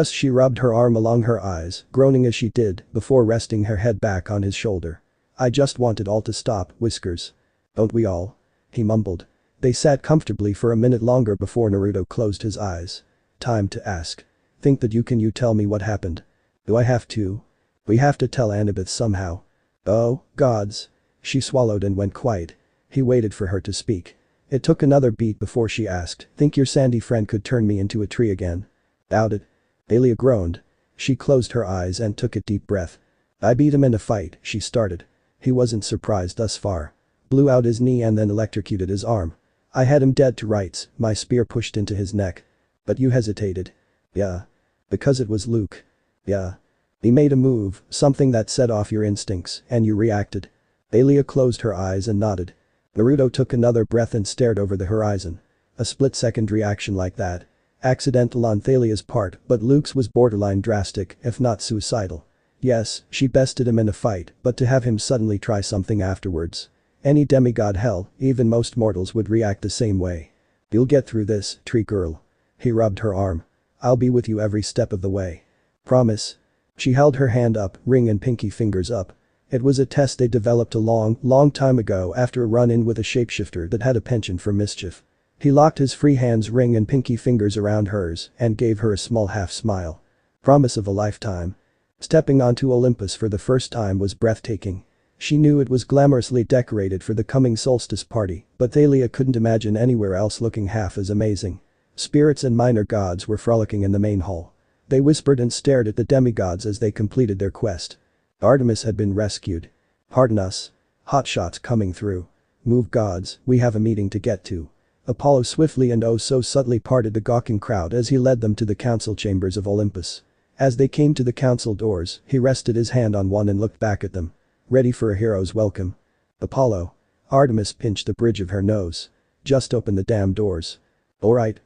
She rubbed her arm along her eyes, groaning as she did, before resting her head back on his shoulder. "I just want it all to stop, Whiskers." "Don't we all?" he mumbled. They sat comfortably for a minute longer before Naruto closed his eyes. "Time to ask. Think that you tell me what happened?" "Do I have to?" "We have to tell Annabeth somehow." "Oh, gods." She swallowed and went quiet. He waited for her to speak. It took another beat before she asked, "Think your sandy friend could turn me into a tree again?" "Doubt it." Thalia groaned. She closed her eyes and took a deep breath. "I beat him in a fight," she started. He wasn't surprised thus far. Blew out his knee and then electrocuted his arm. "I had him dead to rights, my spear pushed into his neck." "But you hesitated." "Yeah." Because it was Luke. Yeah. He made a move, something that set off your instincts, and you reacted. Thalia closed her eyes and nodded. Naruto took another breath and stared over the horizon. A split-second reaction like that. Accidental on Thalia's part, but Luke's was borderline drastic, if not suicidal. Yes, she bested him in a fight, but to have him suddenly try something afterwards. Any demigod hell, even most mortals would react the same way. You'll get through this, tree girl. He rubbed her arm. I'll be with you every step of the way. Promise? She held her hand up, ring and pinky fingers up. It was a test they developed a long time ago after a run-in with a shapeshifter that had a penchant for mischief. He locked his free hand's ring and pinky fingers around hers and gave her a small half-smile. Promise of a lifetime. Stepping onto Olympus for the first time was breathtaking. She knew it was glamorously decorated for the coming solstice party, but Thalia couldn't imagine anywhere else looking half as amazing. Spirits and minor gods were frolicking in the main hall. They whispered and stared at the demigods as they completed their quest. Artemis had been rescued. Pardon us. Hotshots coming through. Move gods, we have a meeting to get to. Apollo swiftly and oh so subtly parted the gawking crowd as he led them to the council chambers of Olympus. As they came to the council doors, he rested his hand on one and looked back at them. Ready for a hero's welcome. Apollo. Artemis pinched the bridge of her nose. Just open the damn doors. Alright.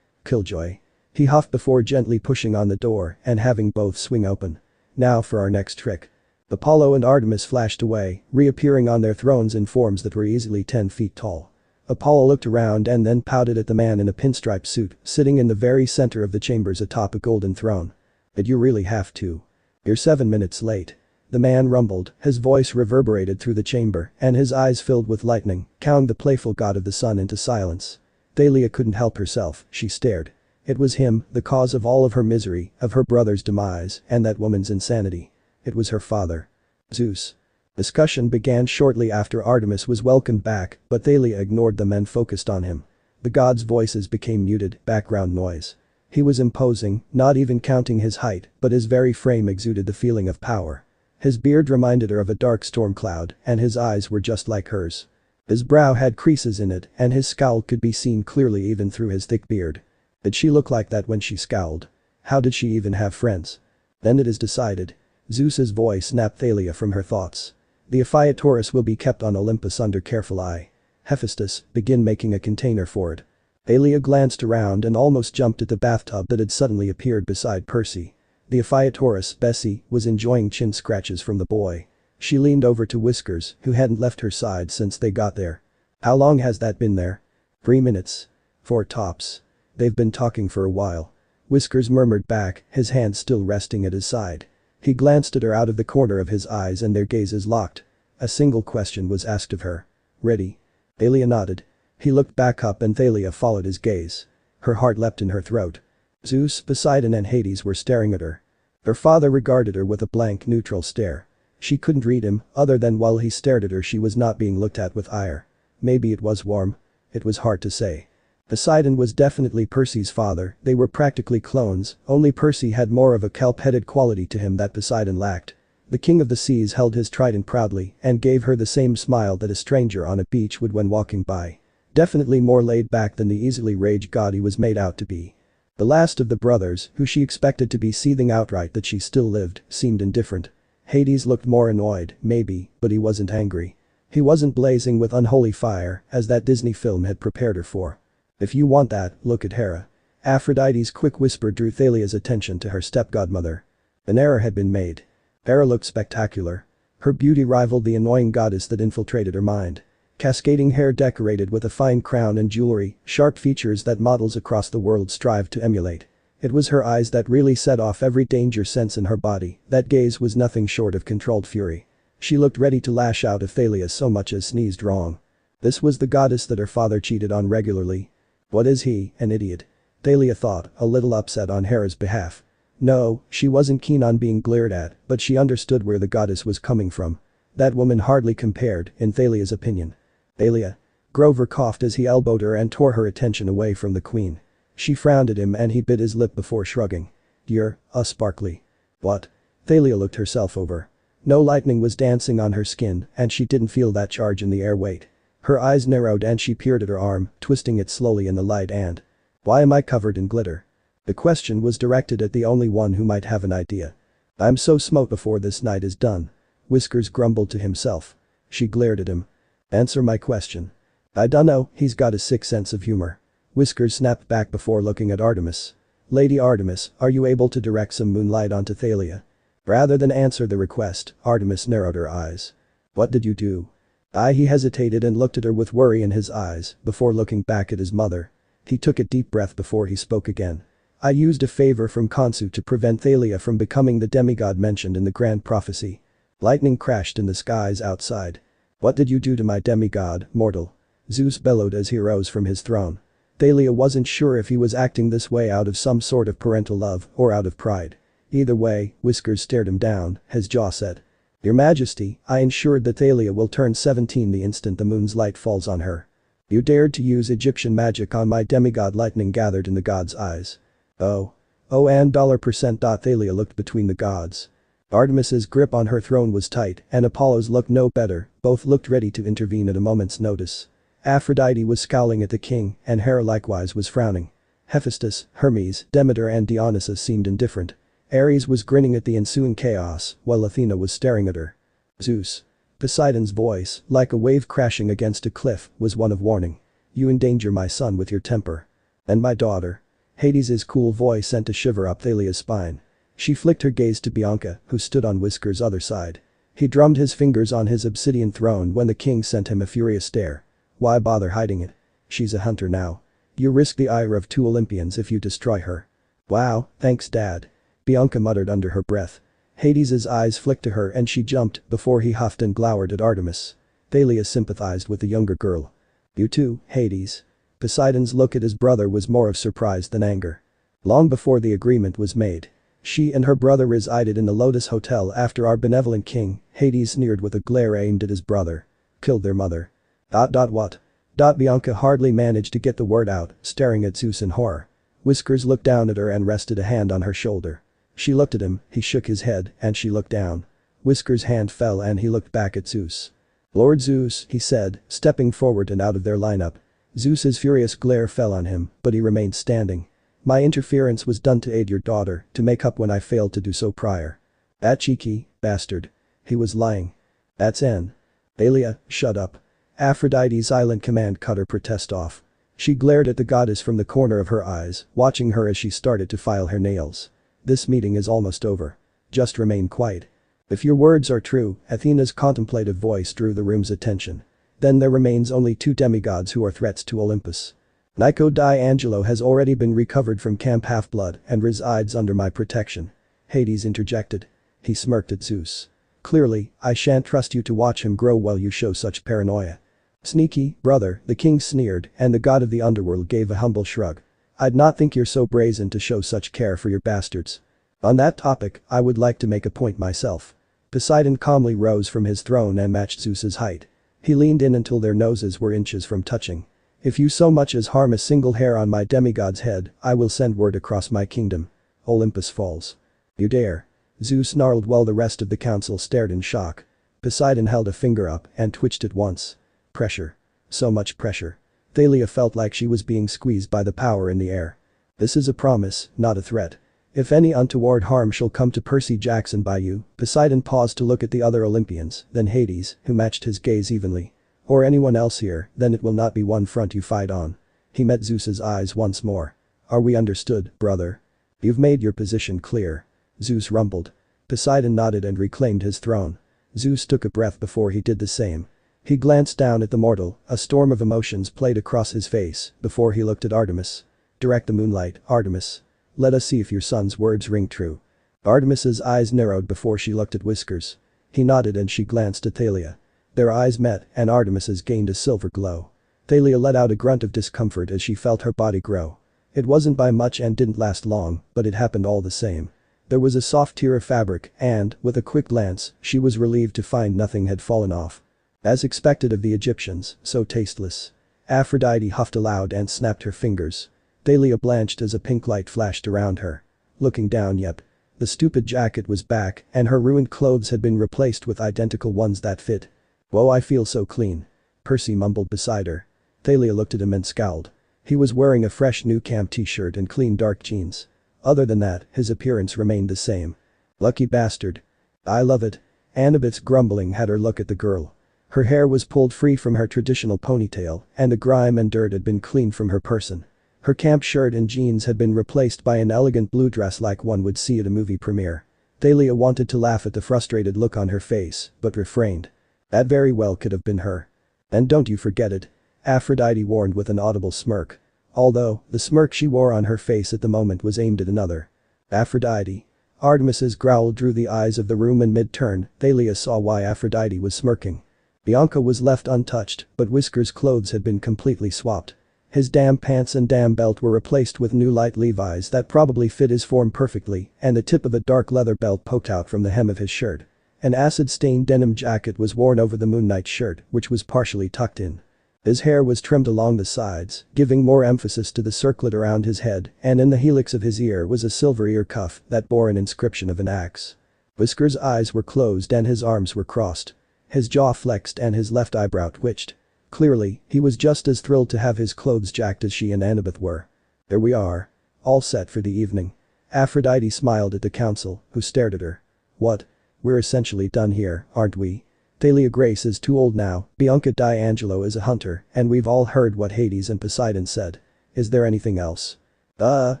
Killjoy. He huffed before gently pushing on the door and having both swing open. Now for our next trick. Apollo and Artemis flashed away, reappearing on their thrones in forms that were easily 10 feet tall. Apollo looked around and then pouted at the man in a pinstripe suit, sitting in the very center of the chambers atop a golden throne. But you really have to. You're 7 minutes late. The man rumbled, his voice reverberated through the chamber, and his eyes filled with lightning, cowing the playful god of the sun into silence. Thalia couldn't help herself, she stared. It was him, the cause of all of her misery, of her brother's demise, and that woman's insanity. It was her father. Zeus. Discussion began shortly after Artemis was welcomed back, but Thalia ignored them and focused on him. The gods' voices became muted, background noise. He was imposing, not even counting his height, but his very frame exuded the feeling of power. His beard reminded her of a dark storm cloud, and his eyes were just like hers. His brow had creases in it, and his scowl could be seen clearly even through his thick beard. Did she look like that when she scowled? How did she even have friends? Then it is decided. Zeus's voice snapped Thalia from her thoughts. The Ephiatorus will be kept on Olympus under careful eye. Hephaestus, begin making a container for it. Thalia glanced around and almost jumped at the bathtub that had suddenly appeared beside Percy. The Ephiatorus, Bessie, was enjoying chin scratches from the boy. She leaned over to Whiskers, who hadn't left her side since they got there. How long has that been there? 3 minutes. 4 tops. They've been talking for a while. Whiskers murmured back, his hand still resting at his side. He glanced at her out of the corner of his eyes and their gazes locked. A single question was asked of her. Ready? Thalia nodded. He looked back up and Thalia followed his gaze. Her heart leapt in her throat. Zeus, Poseidon and Hades were staring at her. Her father regarded her with a blank neutral stare. She couldn't read him, other than while he stared at her she was not being looked at with ire. Maybe it was warm. It was hard to say. Poseidon was definitely Percy's father, they were practically clones, only Percy had more of a kelp-headed quality to him that Poseidon lacked. The king of the seas held his trident proudly and gave her the same smile that a stranger on a beach would when walking by. Definitely more laid back than the easily rage god he was made out to be. The last of the brothers, who she expected to be seething outright that she still lived, seemed indifferent. Hades looked more annoyed, maybe, but he wasn't angry. He wasn't blazing with unholy fire, as that Disney film had prepared her for. If you want that, look at Hera. Aphrodite's quick whisper drew Thalia's attention to her stepgodmother. An error had been made. Hera looked spectacular. Her beauty rivaled the annoying goddess that infiltrated her mind. Cascading hair decorated with a fine crown and jewelry, sharp features that models across the world strived to emulate. It was her eyes that really set off every danger sense in her body, that gaze was nothing short of controlled fury. She looked ready to lash out if Thalia so much as sneezed wrong. This was the goddess that her father cheated on regularly. What is he, an idiot? Thalia thought, a little upset on Hera's behalf. No, she wasn't keen on being glared at, but she understood where the goddess was coming from. That woman hardly compared, in Thalia's opinion. Thalia. Grover coughed as he elbowed her and tore her attention away from the queen. She frowned at him and he bit his lip before shrugging. You're, sparkly. What? Thalia looked herself over. No lightning was dancing on her skin and she didn't feel that charge in the air weight. Her eyes narrowed and she peered at her arm, twisting it slowly in the light and. Why am I covered in glitter? The question was directed at the only one who might have an idea. "I'm so smote before this night is done." Whiskers grumbled to himself. She glared at him. "Answer my question." "I dunno, he's got a sick sense of humor." Whiskers snapped back before looking at Artemis. "Lady Artemis, are you able to direct some moonlight onto Thalia?" Rather than answer the request, Artemis narrowed her eyes. "What did you do?" He hesitated and looked at her with worry in his eyes before looking back at his mother. He took a deep breath before he spoke again. "I used a favor from Khonsu to prevent Thalia from becoming the demigod mentioned in the grand prophecy." Lightning crashed in the skies outside. "What did you do to my demigod, mortal?" Zeus bellowed as he rose from his throne. Thalia wasn't sure if he was acting this way out of some sort of parental love or out of pride. Either way, Whiskers stared him down, his jaw set. "Your Majesty, I ensured that Thalia will turn 17 the instant the moon's light falls on her." "You dared to use Egyptian magic on my demigod." Lightning gathered in the god's eyes. Oh and $%. Thalia looked between the gods. Artemis's grip on her throne was tight and Apollo's looked no better, both looked ready to intervene at a moment's notice. Aphrodite was scowling at the king and Hera likewise was frowning. Hephaestus, Hermes, Demeter and Dionysus seemed indifferent. Ares was grinning at the ensuing chaos while Athena was staring at her. Zeus. Poseidon's voice, like a wave crashing against a cliff, was one of warning. "You endanger my son with your temper. And my daughter." Hades's cool voice sent a shiver up Thalia's spine. She flicked her gaze to Bianca, who stood on Whiskers' other side. He drummed his fingers on his obsidian throne when the king sent him a furious stare. "Why bother hiding it? She's a hunter now. You risk the ire of 2 Olympians if you destroy her." "Wow, thanks Dad." Bianca muttered under her breath. Hades's eyes flicked to her and she jumped before he huffed and glowered at Artemis. Thalia sympathized with the younger girl. "You too, Hades." Poseidon's look at his brother was more of surprise than anger. Long before the agreement was made. She and her brother resided in the Lotus Hotel after our benevolent king, Hades sneered with a glare aimed at his brother. "Killed their mother." What? Bianca hardly managed to get the word out, staring at Zeus in horror. Whiskers looked down at her and rested a hand on her shoulder. She looked at him, he shook his head, and she looked down. Whiskers' hand fell and he looked back at Zeus. "Lord Zeus," he said, stepping forward and out of their lineup. Zeus's furious glare fell on him, but he remained standing. "My interference was done to aid your daughter, to make up when I failed to do so prior." "That cheeky bastard." He was lying. "That's N. Thalia, shut up." Aphrodite's silent command cut her protest off. She glared at the goddess from the corner of her eyes, watching her as she started to file her nails. "This meeting is almost over. Just remain quiet." "If your words are true," Athena's contemplative voice drew the room's attention. "Then there remains only 2 demigods who are threats to Olympus. Nico di Angelo has already been recovered from Camp Half-Blood and resides under my protection." Hades interjected. He smirked at Zeus. "Clearly, I shan't trust you to watch him grow while you show such paranoia." "Sneaky, brother," the king sneered and the god of the underworld gave a humble shrug. "I'd not think you're so brazen to show such care for your bastards. On that topic, I would like to make a point myself." Poseidon calmly rose from his throne and matched Zeus's height. He leaned in until their noses were inches from touching. "If you so much as harm a single hair on my demigod's head, I will send word across my kingdom. Olympus falls." "You dare." Zeus snarled while the rest of the council stared in shock. Poseidon held a finger up and twitched it once. Pressure. So much pressure. Thalia felt like she was being squeezed by the power in the air. "This is a promise, not a threat. If any untoward harm shall come to Percy Jackson by you," Poseidon paused to look at the other Olympians, then Hades, who matched his gaze evenly. "Or anyone else here, then it will not be one front you fight on." He met Zeus's eyes once more. "Are we understood, brother? You've made your position clear." Zeus rumbled. Poseidon nodded and reclaimed his throne. Zeus took a breath before he did the same. He glanced down at the mortal, a storm of emotions played across his face before he looked at Artemis. "Direct the moonlight, Artemis. Let us see if your son's words ring true." Artemis's eyes narrowed before she looked at Whiskers. He nodded and she glanced at Thalia. Their eyes met and Artemis's gained a silver glow. Thalia let out a grunt of discomfort as she felt her body grow. It wasn't by much and didn't last long, but it happened all the same. There was a soft tear of fabric and, with a quick glance, she was relieved to find nothing had fallen off. As expected of the Egyptians, so tasteless. Aphrodite huffed aloud and snapped her fingers. Thalia blanched as a pink light flashed around her. Looking down, yep. The stupid jacket was back and her ruined clothes had been replaced with identical ones that fit. "Whoa, I feel so clean." Percy mumbled beside her. Thalia looked at him and scowled. He was wearing a fresh new camp t-shirt and clean dark jeans. Other than that, his appearance remained the same. Lucky bastard. I love it. Annabeth's grumbling had her look at the girl. Her hair was pulled free from her traditional ponytail, and the grime and dirt had been cleaned from her person. Her camp shirt and jeans had been replaced by an elegant blue dress like one would see at a movie premiere. Thalia wanted to laugh at the frustrated look on her face, but refrained. That very well could have been her. And don't you forget it. Aphrodite warned with an audible smirk. Although, the smirk she wore on her face at the moment was aimed at another. Aphrodite. Artemis's growl drew the eyes of the room in mid-turn. Thalia saw why Aphrodite was smirking. Bianca was left untouched, but Whisker's clothes had been completely swapped. His damn pants and damn belt were replaced with new light Levi's that probably fit his form perfectly, and the tip of a dark leather belt poked out from the hem of his shirt. An acid-stained denim jacket was worn over the Moon Knight shirt, which was partially tucked in. His hair was trimmed along the sides, giving more emphasis to the circlet around his head, and in the helix of his ear was a silver ear cuff that bore an inscription of an axe. Whisker's eyes were closed and his arms were crossed. His jaw flexed and his left eyebrow twitched. Clearly, he was just as thrilled to have his clothes jacked as she and Annabeth were. There we are. All set for the evening. Aphrodite smiled at the council, who stared at her. What? We're essentially done here, aren't we? Thalia Grace is too old now, Bianca D'Angelo is a hunter, and we've all heard what Hades and Poseidon said. Is there anything else? The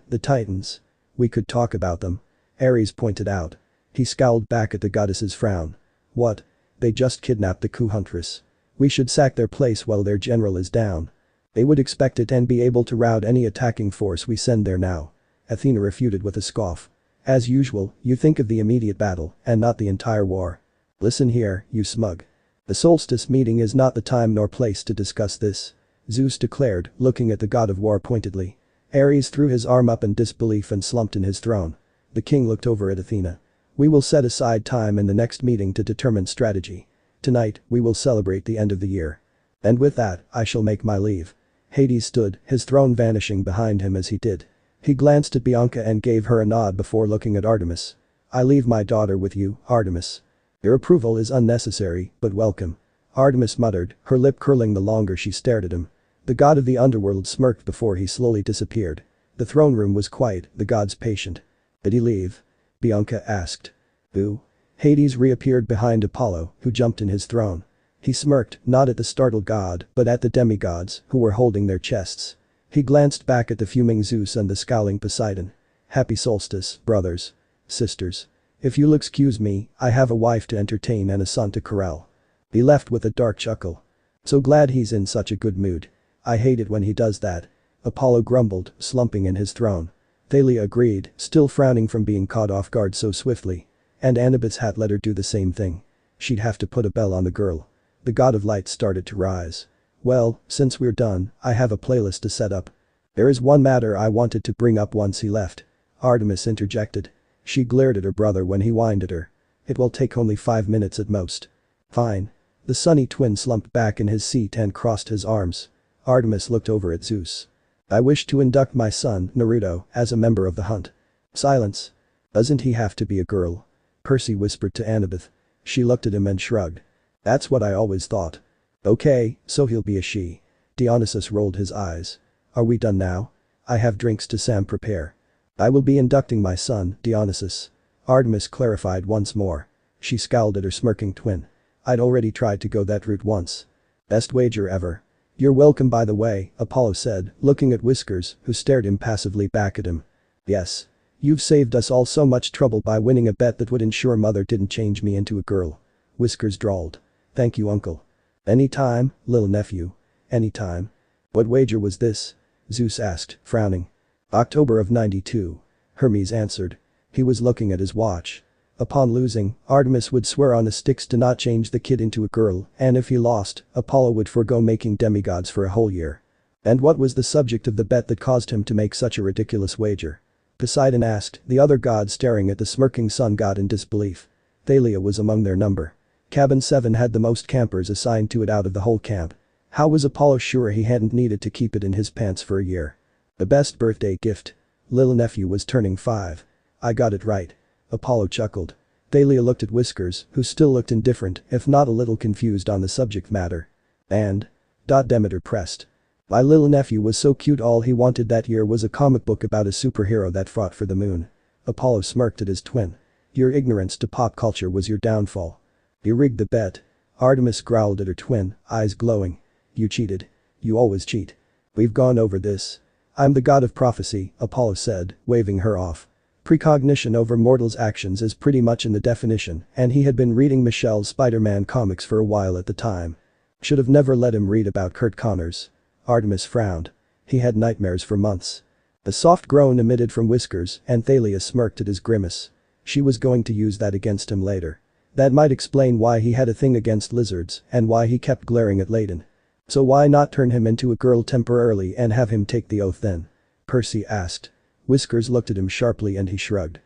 Titans. We could talk about them. Ares pointed out. He scowled back at the goddess's frown. What? They just kidnapped the coup huntress. We should sack their place while their general is down. They would expect it and be able to rout any attacking force we send there now. Athena refuted with a scoff. As usual, you think of the immediate battle, and not the entire war. Listen here, you smug. The solstice meeting is not the time nor place to discuss this. Zeus declared, looking at the god of war pointedly. Ares threw his arm up in disbelief and slumped in his throne. The king looked over at Athena. We will set aside time in the next meeting to determine strategy. Tonight, we will celebrate the end of the year. And with that, I shall make my leave. Hades stood, his throne vanishing behind him as he did. He glanced at Bianca and gave her a nod before looking at Artemis. I leave my daughter with you, Artemis. Your approval is unnecessary, but welcome. Artemis muttered, her lip curling the longer she stared at him. The god of the underworld smirked before he slowly disappeared. The throne room was quiet, the gods patient. Did he leave? Bianca asked. Who? Hades reappeared behind Apollo, who jumped in his throne. He smirked, not at the startled god, but at the demigods, who were holding their chests. He glanced back at the fuming Zeus and the scowling Poseidon. Happy solstice, brothers. Sisters. If you'll excuse me, I have a wife to entertain and a son to corral. He left with a dark chuckle. So glad he's in such a good mood. I hate it when he does that. Apollo grumbled, slumping in his throne. Thalia agreed, still frowning from being caught off guard so swiftly. And Annabeth's hat let her do the same thing. She'd have to put a bell on the girl. The god of light started to rise. Well, since we're done, I have a playlist to set up. There is one matter I wanted to bring up once he left. Artemis interjected. She glared at her brother when he whined at her. It will take only 5 minutes at most. Fine. The sunny twin slumped back in his seat and crossed his arms. Artemis looked over at Zeus. I wish to induct my son, Naruto, as a member of the hunt. Silence. Doesn't he have to be a girl? Percy whispered to Annabeth. She looked at him and shrugged. That's what I always thought. Okay, so he'll be a she. Dionysus rolled his eyes. Are we done now? I have drinks to Sam prepare. I will be inducting my son, Dionysus. Artemis clarified once more. She scowled at her smirking twin. I'd already tried to go that route once. Best wager ever. You're welcome by the way, Apollo said, looking at Whiskers, who stared impassively back at him. Yes. You've saved us all so much trouble by winning a bet that would ensure mother didn't change me into a girl. Whiskers drawled. Thank you, uncle. Any time, little nephew. Any time. What wager was this? Zeus asked, frowning. October of 92. Hermes answered. He was looking at his watch. Upon losing, Artemis would swear on the sticks to not change the kid into a girl, and if he lost, Apollo would forego making demigods for a whole year. And what was the subject of the bet that caused him to make such a ridiculous wager? Poseidon asked, the other god staring at the smirking sun god in disbelief. Thalia was among their number. Cabin 7 had the most campers assigned to it out of the whole camp. How was Apollo sure he hadn't needed to keep it in his pants for a year? The best birthday gift. Little nephew was turning 5. I got it right. Apollo chuckled. Thalia looked at Whiskers, who still looked indifferent, if not a little confused on the subject matter. And? Demeter pressed. My little nephew was so cute, all he wanted that year was a comic book about a superhero that fought for the moon. Apollo smirked at his twin. Your ignorance to pop culture was your downfall. You rigged the bet. Artemis growled at her twin, eyes glowing. You cheated. You always cheat. We've gone over this. I'm the god of prophecy, Apollo said, waving her off. Precognition over mortals' actions is pretty much in the definition, and he had been reading Michelle's Spider-Man comics for a while at the time. Should have never let him read about Kurt Connors. Artemis frowned. He had nightmares for months. A soft groan emitted from Whiskers, and Thalia smirked at his grimace. She was going to use that against him later. That might explain why he had a thing against lizards and why he kept glaring at Layton. So why not turn him into a girl temporarily and have him take the oath then? Percy asked. Whiskers looked at him sharply and he shrugged.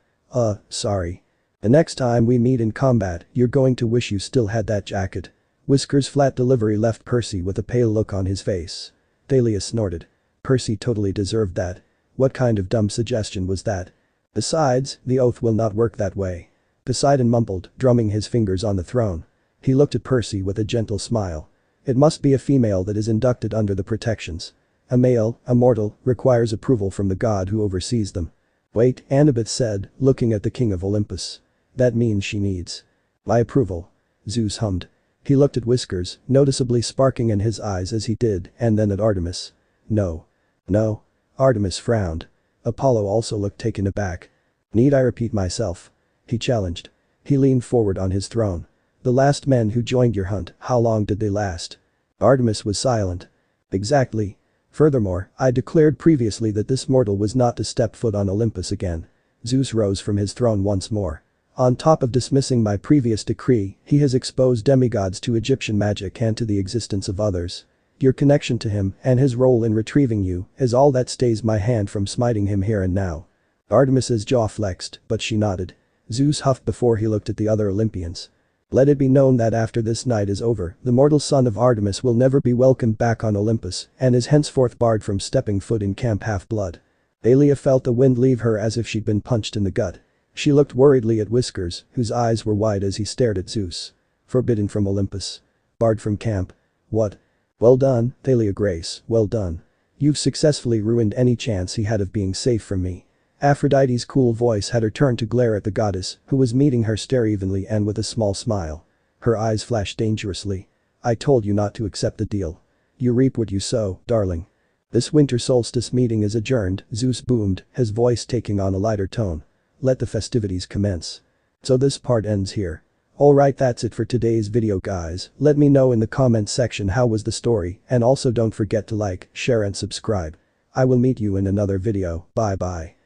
Sorry. The next time we meet in combat, you're going to wish you still had that jacket. Whiskers' flat delivery left Percy with a pale look on his face. Thalia snorted. Percy totally deserved that. What kind of dumb suggestion was that? Besides, the oath will not work that way. Poseidon mumbled, drumming his fingers on the throne. He looked at Percy with a gentle smile. It must be a female that is inducted under the protections. A male, a mortal, requires approval from the god who oversees them. Wait, Annabeth said, looking at the king of Olympus. That means she needs my approval. Zeus hummed. He looked at Whiskers, noticeably sparking in his eyes as he did, and then at Artemis. No. No. Artemis frowned. Apollo also looked taken aback. Need I repeat myself? He challenged. He leaned forward on his throne. The last men who joined your hunt, how long did they last? Artemis was silent. Exactly. Furthermore, I declared previously that this mortal was not to step foot on Olympus again. Zeus rose from his throne once more. On top of dismissing my previous decree, he has exposed demigods to Egyptian magic and to the existence of others. Your connection to him and his role in retrieving you is all that stays my hand from smiting him here and now. Artemis's jaw flexed, but she nodded. Zeus huffed before he looked at the other Olympians. Let it be known that after this night is over, the mortal son of Artemis will never be welcomed back on Olympus and is henceforth barred from stepping foot in Camp Half-Blood. Thalia felt the wind leave her as if she'd been punched in the gut. She looked worriedly at Whiskers, whose eyes were wide as he stared at Zeus. Forbidden from Olympus. Barred from camp. What? Well done, Thalia Grace, well done. You've successfully ruined any chance he had of being safe from me. Aphrodite's cool voice had her turn to glare at the goddess, who was meeting her stare evenly and with a small smile. Her eyes flashed dangerously. I told you not to accept the deal. You reap what you sow, darling. This winter solstice meeting is adjourned, Zeus boomed, his voice taking on a lighter tone. Let the festivities commence. So this part ends here. Alright, that's it for today's video guys. Let me know in the comments section how was the story, and also don't forget to like, share and subscribe. I will meet you in another video, bye bye.